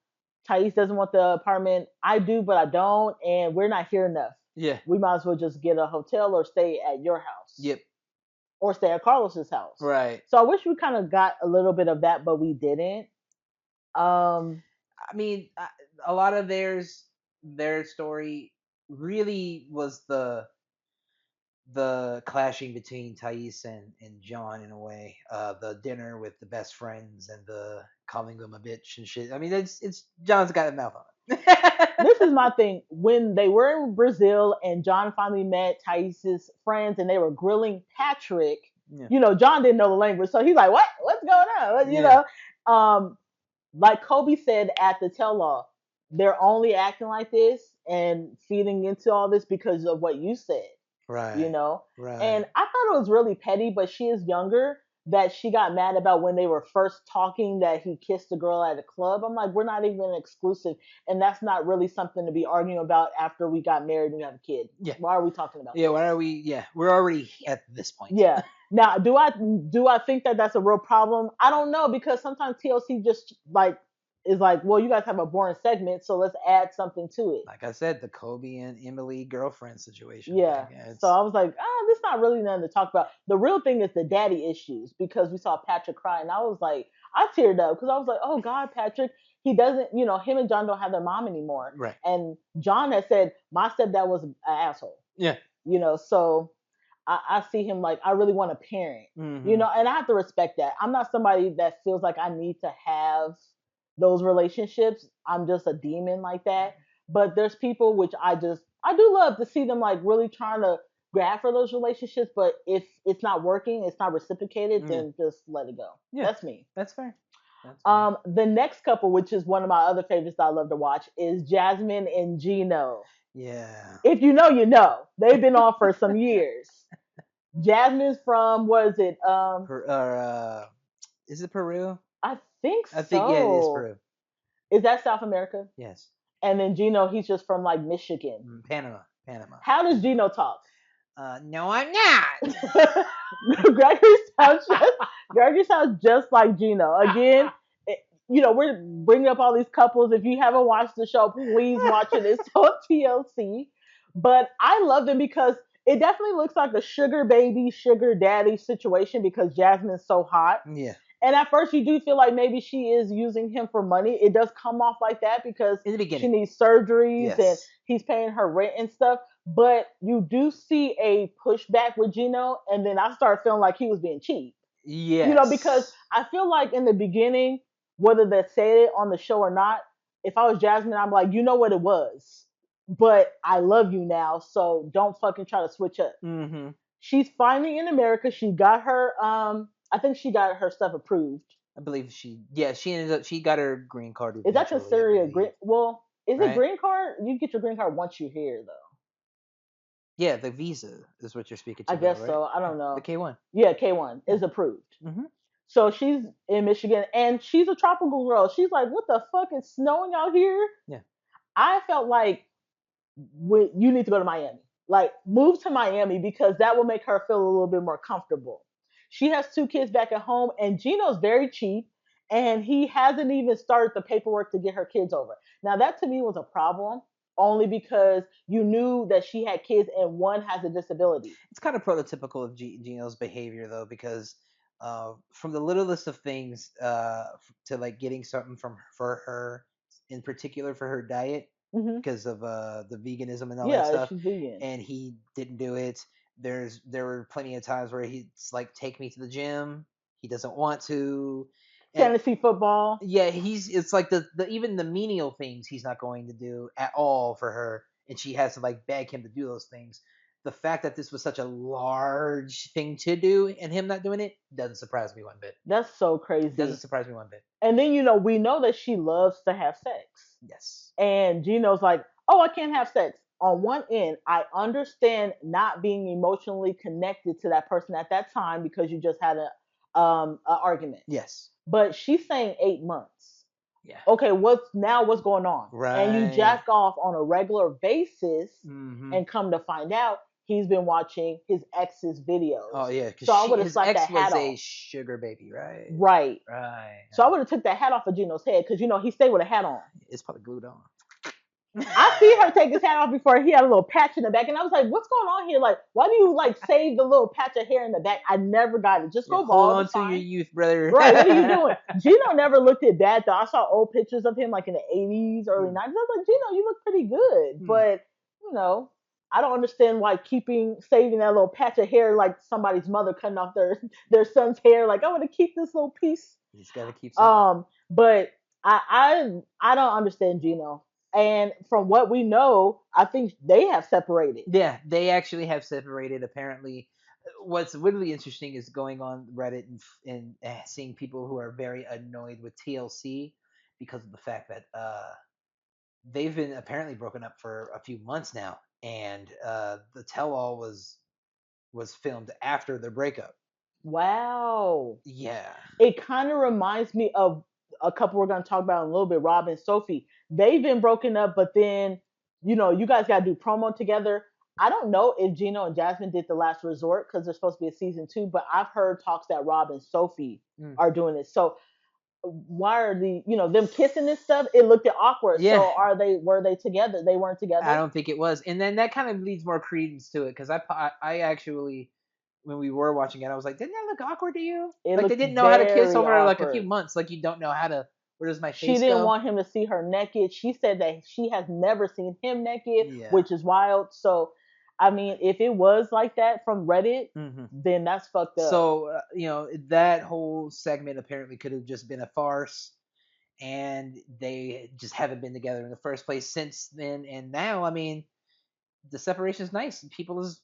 Thais doesn't want the apartment. I do, but I don't, and we're not here enough. Yeah. We might as well just get a hotel or stay at your house Yep. or stay at Carlos's house. Right. So I wish we kind of got a little bit of that, but we didn't. Um, I mean, a lot of their story really was the clashing between Thais and John in a way. The dinner with the best friends and the calling them a bitch and shit. I mean, it's John's got a mouth on it. this is my thing. When they were in Brazil and John finally met Thais's friends and they were grilling Patrick, Yeah. John didn't know the language, so he's like, "What? What's going on?" Yeah. Like Kobe said at the tell-all, they're only acting like this and feeding into all this because of what you said. you Right. know. Right. And I thought it was really petty, but she is younger that she got mad about when they were first talking that he kissed a girl at a club. I'm like, we're not even exclusive, and that's not really something to be arguing about after we got married and we have a kid. Yeah. Why are we talking about Yeah. this? Why are we? Yeah. We're already at this point. Yeah. Now, do I think that that's a real problem? I don't know because sometimes TLC just like is like, well, you guys have a boring segment, so let's add something to it. Like I said, the Kobe and Emily girlfriend situation Yeah. thing. Yeah, So I was like, this not really nothing to talk about. The real thing is the daddy issues because we saw Patrick cry, and I was like, I teared up because I was like, oh God, Patrick, he doesn't, him and John don't have their mom anymore. right. And John has said my stepdad was an asshole. Yeah. So I see him like I really want a parent, Mm-hmm. and I have to respect that. I'm not somebody that feels like I need to have those relationships. I'm just a demon like that. But there's people which I do love to see them like really trying to grab for those relationships. But if it's not working, it's not reciprocated, Yeah. then just let it go. Yeah. That's me. That's fair. That's fair. The next couple, which is one of my other favorites that I love to watch, is Jasmine and Gino. Yeah. If you know, you know. They've been on for some years. Jasmine's from what is it? Is it Peru? I think I think yeah, it is so. Peru. Is that South America? Yes. And then Gino, he's just from like Michigan. Panama. Panama. How does Gino talk? No, I'm not. Gregory sounds just Gregory sounds just like Gino. Again, we're bringing up all these couples. If you haven't watched the show, please watch it. It's on TLC. But I love them because it definitely looks like a sugar baby, sugar daddy situation because Jasmine's so hot. Yeah. And at first, you do feel like maybe she is using him for money. It does come off like that because In the she beginning. needs surgeries and Yes. he's paying her rent and stuff. But you do see a pushback with Gino, and then I started feeling like he was being cheap. Yes. Because I feel like in the beginning, whether they said it on the show or not, if I was Jasmine, I'm like, you know what it was, but I love you now, so don't fucking try to switch up. Mm-hmm. She's finally in America. She got her, I think she got her stuff approved. I believe she ended up she got her green card Is that eventually. considered a green? Well, is it Right? green card? You get your green card once you're here, though. Yeah, the visa is what you're speaking to. I guess though, right? so. I don't The know. K1. Yeah, K1 is approved. Mm-hmm. So she's in Michigan and she's a tropical girl. She's like, what the fuck is snowing out here? Yeah. I felt like you need to go to Miami. Like, move to Miami because that will make her feel a little bit more comfortable. She has 2 kids back at home, and Gino's very cheap, and he hasn't even started the paperwork to get her kids over. Now, that to me was a problem, only because you knew that she had kids and one has a disability. It's kind of prototypical of Gino's behavior though, because from the littlest of things to like getting something for her, in particular for her diet, Mm-hmm. because of the veganism and all that Yeah, stuff, she's vegan. and he didn't do it. There were plenty of times where he's like, take me to the gym. He doesn't want to. And Fantasy football. yeah, it's like the even the menial things he's not going to do at all for her, and she has to like beg him to do those things. The fact that this was such a large thing to do and him not doing it doesn't surprise me one bit. That's so crazy. Doesn't surprise me one bit. And then we know that she loves to have sex. Yes. And Gino's like, oh, I can't have sex. On one end, I understand not being emotionally connected to that person at that time because you just had a argument. Yes. But she's saying 8 months. Yeah. Okay, what's going on? Right. And you jack off on a regular basis, Mm-hmm. and come to find out, he's been watching his ex's Oh videos. yeah, because So I would have his slapped ex that hat was a off. sugar baby, right? Right. Right. So I would have took that hat off of Gino's head because he stayed with a hat on. It's probably glued on. I see her take his hat off before he had a little patch in the back, and I was like, "What's going on here? Like, why do you like save the little patch of hair in the back?" I never got it. Just Yeah, go hold bald. on It's to your fine. youth, brother. Right? What are you doing? Gino never looked it bad though. I saw old pictures of him like in the '80s, early Hmm. '90s. I was like, Gino, you look pretty good, Hmm. but you know. I don't understand why saving that little patch of hair like somebody's mother cutting off their son's hair. Like I want to keep this little piece. You just gotta keep something. But I don't understand Gino. And from what we know, I think they have separated. Yeah, they actually have separated. Apparently, what's really interesting is going on Reddit and seeing people who are very annoyed with TLC because of the fact that they've been apparently broken up for a few months now, and the tell-all was filmed after their breakup. Wow. Yeah. It kind of reminds me of a couple we're going to talk about in a little bit, Rob and Sophie. They've been broken up, but then, you guys got to do promo together. I don't know if Gino and Jasmine did The Last Resort because there's supposed to be a season 2, but I've heard talks that Rob and Sophie Mm. are doing it. So why are them kissing and stuff? It looked awkward. Yeah. So were they together? They weren't together. I don't think it was, and then that kind of leads more credence to it because I actually when we were watching it, I was like, didn't that look awkward to you? It Like they looked didn't know how to kiss very over like a few awkward. months. Like you don't know how to. Where does my She face didn't go? want him to see her naked. She said that she has never seen him naked, Yeah. which is wild. So, I mean, if it was like that from Reddit, Mm-hmm. then that's fucked up. So that whole segment apparently could have just been a farce, and they just haven't been together in the first place since then. And now, I mean, the separation is nice. People is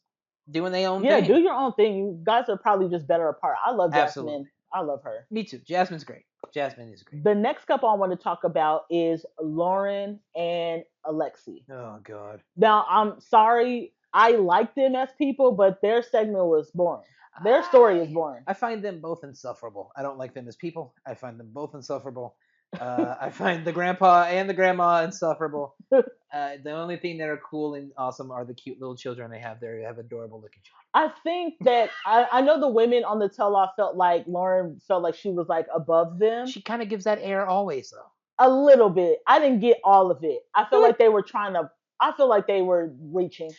doing their own Yeah, thing. do your own thing. You guys are probably just better apart. I love Absolutely. Jasmine. I love her. Me too. Jasmine's great. Jasmine is great. The next couple I want to talk about is Lauren and Alexi. Oh God. Now, I'm sorry. I like them as people, but their segment was boring. Their story is boring. I find them both insufferable. I don't like them as people. I find them both insufferable. I find the grandpa and the grandma insufferable. The only thing that are cool and awesome are the cute little children they have there. They have adorable looking children. I think that I know the women on the tell-off felt like Lauren felt like she was like above them. She kind of gives that air always, though. A little bit. I didn't get all of it. I feel Really? like they were trying to. I feel like they were reaching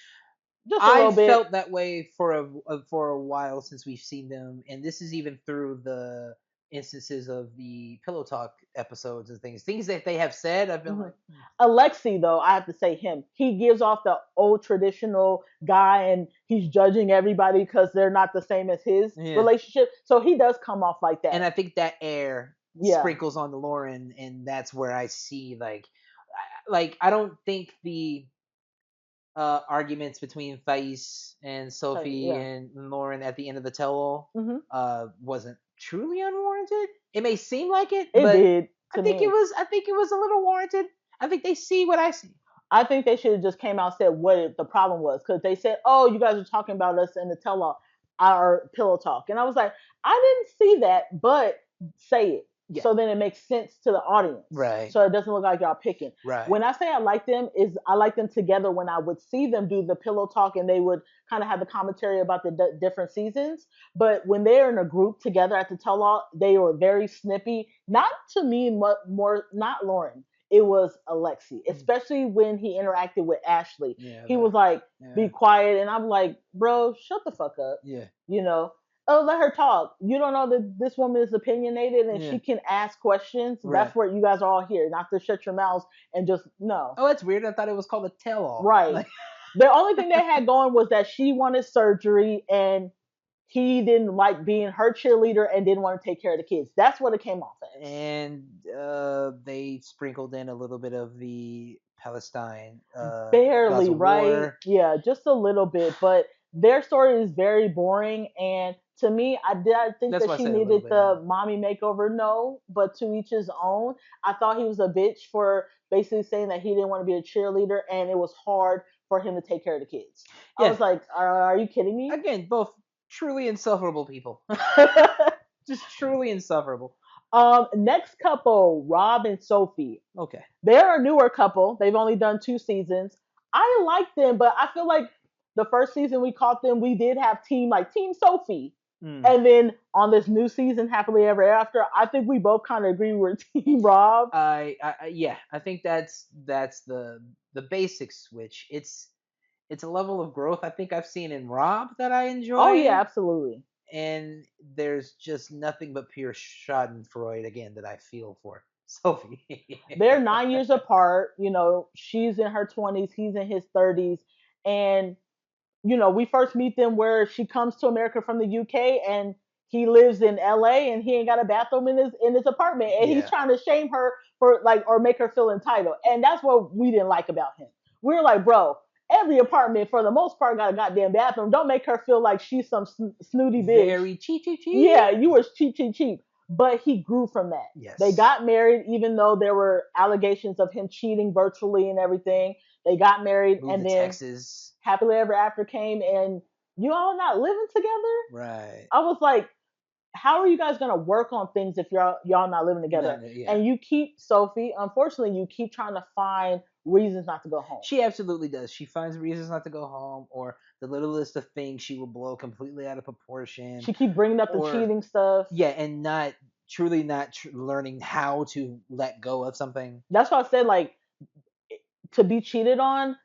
just a I little bit. felt that way for a while since we've seen them, and this is even through the instances of the Pillow Talk episodes and things that they have said. I've been like, Alexi, though, I have to say him. He gives off the old traditional guy, and he's judging everybody because they're not the same as his relationship. So he does come off like that. And I think that air sprinkles on the Lauren, and that's where I see like I don't think the arguments between Thais and Sophie and Lauren at the end of the tell-all wasn't truly unwarranted. It may seem like it, but did. I think it was a little warranted. I think they see what I see. I think they should have just came out and said what the problem was, because they said, "Oh, you guys are talking about us in the tell-all, our pillow talk," and I was like, "I didn't see that, but say it." Yeah. So then it makes sense to the audience. Right. So it doesn't look like y'all picking. Right. When I say I like them, I like them together when I would see them do the pillow talk and they would kind of have the commentary about the different seasons. But when they're in a group together at the tell-all, they were very snippy. Not to me, more not Lauren. It was Alexi, especially when he interacted with Ashley. Yeah, he was like, be quiet. And I'm like, bro, shut the fuck up. Yeah. Oh, let her talk. You don't know that this woman is opinionated and she can ask questions. Right. That's what you guys are all here, not to shut your mouths and just no. Oh, that's weird. I thought it was called a tell-all. Right. The only thing they had going was that she wanted surgery and he didn't like being her cheerleader and didn't want to take care of the kids. That's what it came off as. And they sprinkled in a little bit of the Palestine. Barely, right? War. Yeah, just a little bit. But their story is very boring. And to me, I think that she needed the mommy makeover. No, but to each his own. I thought he was a bitch for basically saying that he didn't want to be a cheerleader and it was hard for him to take care of the kids. Yeah. I was like, are you kidding me? Again, both truly insufferable people. Just truly insufferable. Next couple, Rob and Sophie. Okay. They're a newer couple. They've only done 2 seasons. I like them, but I feel like the first season we caught them, we did have Team Sophie. Mm. And then on this new season, Happily Ever After, I think we both kind of agree we're Team Rob. Yeah, I think that's the basic switch. It's a level of growth I think I've seen in Rob that I Oh yeah, enjoy, absolutely. and there's just nothing but pure Schadenfreude again that I feel for Sophie. They're 9 years apart. You know, she's in her 20s, he's in his 30s, and we first meet them where she comes to America from the UK and he lives in LA and he ain't got a bathroom in his apartment and he's Yeah. trying to shame her for like or make her feel entitled. And that's what we didn't like about him. We were like, bro, every apartment for the most part got a goddamn bathroom. Don't make her feel like she's some snooty bitch. Very cheap, cheap, cheap. Yeah, you were cheap, cheap, cheap. But he grew from that. They Yes. got married, even though there were allegations of him cheating virtually and everything. They got married, Moved and to then Texas. Happily Ever After came, and you all not living together. Right. I was like, how are you guys gonna work on things if y'all not living No, together? no, yeah. And you keep Sophie. Unfortunately, you keep trying to find reasons not to go home. She absolutely does. She finds reasons not to go home, or the littlest of things she will blow completely out of proportion, She keep bringing up the or cheating stuff. yeah, and not truly not learning how to let go of something. That's why I said like to be cheated on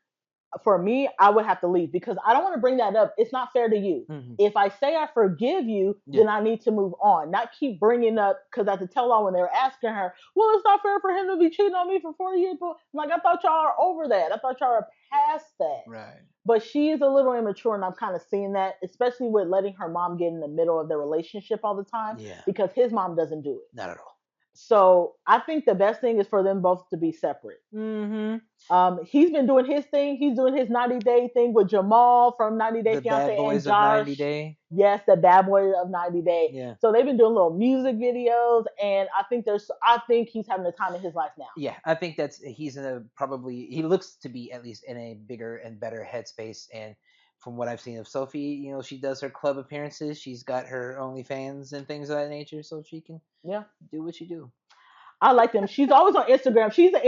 for me, I would have to leave because I don't want to bring that up. It's not fair to you. Mm-hmm. If I say I forgive you, Yeah. then I need to move on, not keep bringing up because at the tell all when they were asking her, well, it's not fair for him to be cheating on me for 4 years. But I'm like, I thought y'all are over that. I thought y'all are past that. Right. But she is a little immature, and I'm kind of seeing that, especially with letting her mom get in the middle of their relationship all the time Yeah. because his mom doesn't do it. Not at all. So I think the best thing is for them both to be separate. Mm-hmm. He's been doing his thing. He's doing his 90-day thing with Jamal from 90 Day The Fiance Bad and Boys of 90 Josh. Day. Yes, the bad boy of 90 Day. Yeah. So they've been doing little music videos, and I think he's having the time of his life now. Yeah, I think he's in a probably he looks to be at least in a bigger and better headspace. And from what I've seen of Sophie, she does her club appearances. She's got her OnlyFans and things of that nature, so she can Yeah. do what you do. I like them. She's always on Instagram. She's an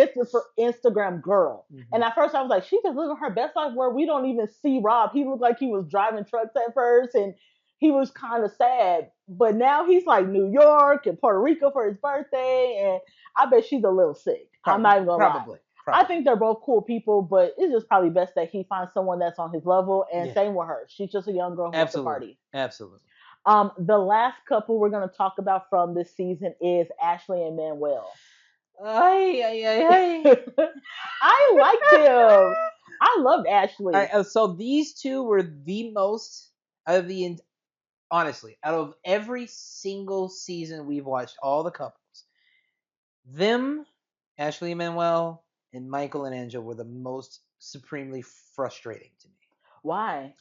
Instagram girl. Mm-hmm. And at first I was like, she's just living her best life where we don't even see Rob. He looked like he was driving trucks at first and he was kind of sad. But now he's like New York and Puerto Rico for his birthday. And I bet she's a little sick. I'm not even going to lie. Probably. I think they're both cool people, but it's just probably best that he finds someone that's on his level. And Yeah. same with her. She's just a young girl who wants to party. Absolutely. The last couple we're going to talk about from this season is Ashley and Manuel. Ay. I liked him. I loved Ashley. So these two were the most out of the honestly out of every single season we've watched, all the couples, them, Ashley and Manuel, and Michael and Angel were the most supremely frustrating to me. Why?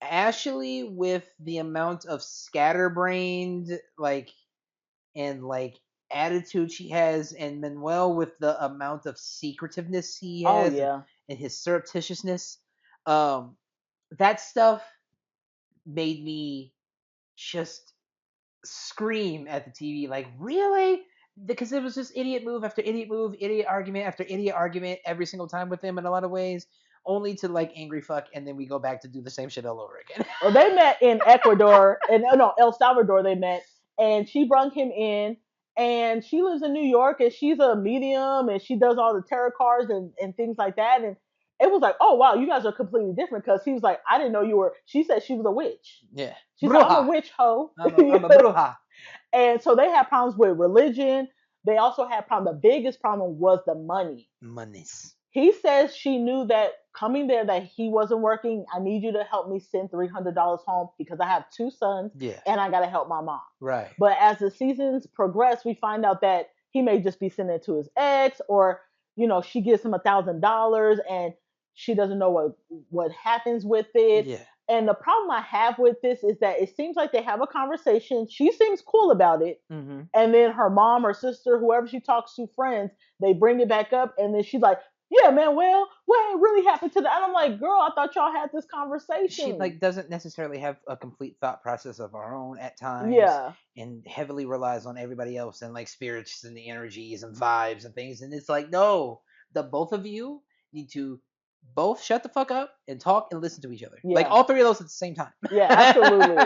Ashley with the amount of scatterbrained and attitude she has, and Manuel with the amount of secretiveness he has, and his surreptitiousness. That stuff made me just scream at the TV, like, really? Because it was just idiot move after idiot move, idiot argument after idiot argument every single time with them in a lot of ways, only to like angry fuck, and then we go back to do the same shit all over again. Well, they met in Ecuador, and no, El Salvador. They met, and she brought him in, and she lives in New York, and she's a medium, and she does all the tarot cards and things like that, and it was like, oh wow, you guys are completely different. Because he was like, I didn't know you were. She said she was a witch. Yeah, she said I'm a witch hoe. I'm a bruja. And so they had problems with religion. They also had problem. The biggest problem was the money. Monies. He says she knew that coming there that he wasn't working. I need you to help me send $300 home because I have two sons. Yeah. And I gotta help my mom. Right. But as the seasons progress, we find out that he may just be sending it to his ex, or she gives him $1,000 and she doesn't know what happens with it. Yeah. And the problem I have with this is that it seems like they have a conversation. She seems cool about it. Mm-hmm. And then her mom or sister, whoever she talks to, friends, they bring it back up. And then she's like, yeah, man, well, what really happened to that? And I'm like, girl, I thought y'all had this conversation. She doesn't necessarily have a complete thought process of her own at times. Yeah. And heavily relies on everybody else and spirits and the energies and vibes and things. And it's like, no, the both of you need to both shut the fuck up and talk and listen to each other. Like Yeah. all three of those at the same time. Yeah, absolutely.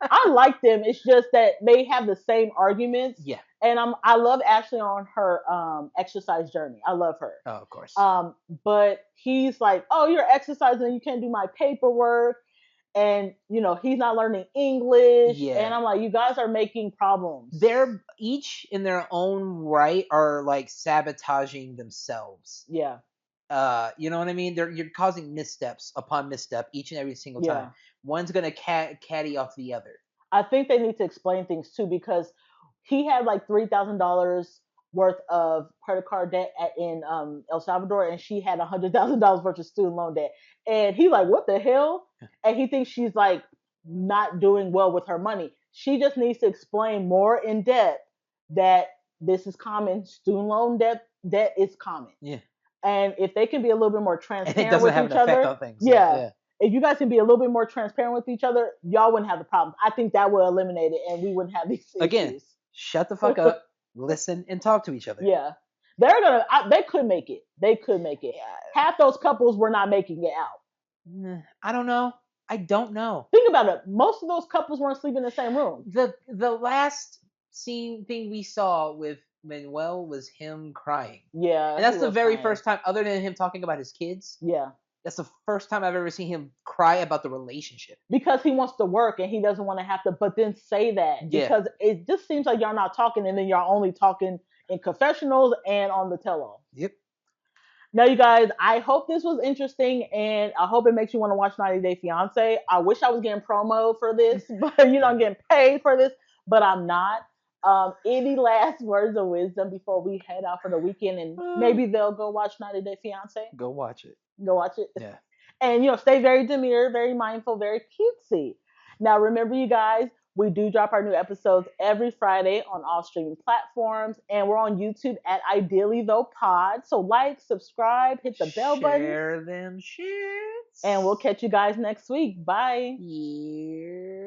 I like them. It's just that they have the same arguments. Yeah. And I love Ashley on her exercise journey. I love her. Oh, of course. But he's like, "Oh, you're exercising, you can't do my paperwork." And he's not learning English. Yeah. And I'm like, you guys are making problems. They're each in their own right are like sabotaging themselves. Yeah. You know what I mean? You're causing missteps upon misstep each and every single time. Yeah. One's gonna caddy off the other. I think they need to explain things too, because he had like $3,000 worth of credit card debt in El Salvador, and she had $100,000 worth of student loan debt. And he's like, "What the hell?" And he thinks she's like not doing well with her money. She just needs to explain more in depth that this is common. Student loan debt is common. Yeah. And if they can be a little bit more And it transparent doesn't with have each an effect other, on things. yeah. If you guys can be a little bit more transparent with each other, y'all wouldn't have the problems. I think that would eliminate it, and we wouldn't have these issues. Again, shut the fuck up, listen, and talk to each other. Yeah, they could make it. They could make it. Half those couples were not making it out. I don't know. I don't know. Think about it. Most of those couples weren't sleeping in the same room. The last thing we saw with Manuel was him crying. Yeah, and that's the very first time, other than him talking about his kids. Yeah. That's the first time I've ever seen him cry about the relationship. Because he wants to work and he doesn't want to have to, but then say that. Yeah. Because it just seems like y'all not talking, and then y'all only talking in confessionals and on the tell-all. Yep. Now, you guys, I hope this was interesting, and I hope it makes you want to watch 90 Day Fiance. I wish I was getting promo for this, but I'm getting paid for this, but I'm not. Any last words of wisdom before we head out for the weekend, and maybe they'll go watch 90 Day Fiance? Go watch it. Go watch it. Yeah. And stay very demure, very mindful, very cutesy. Now, remember, you guys, we do drop our new episodes every Friday on all streaming platforms, and we're on YouTube at Ideally Though Pod. So like, subscribe, hit the bell button. Share them shits. And we'll catch you guys next week. Bye. Yeah.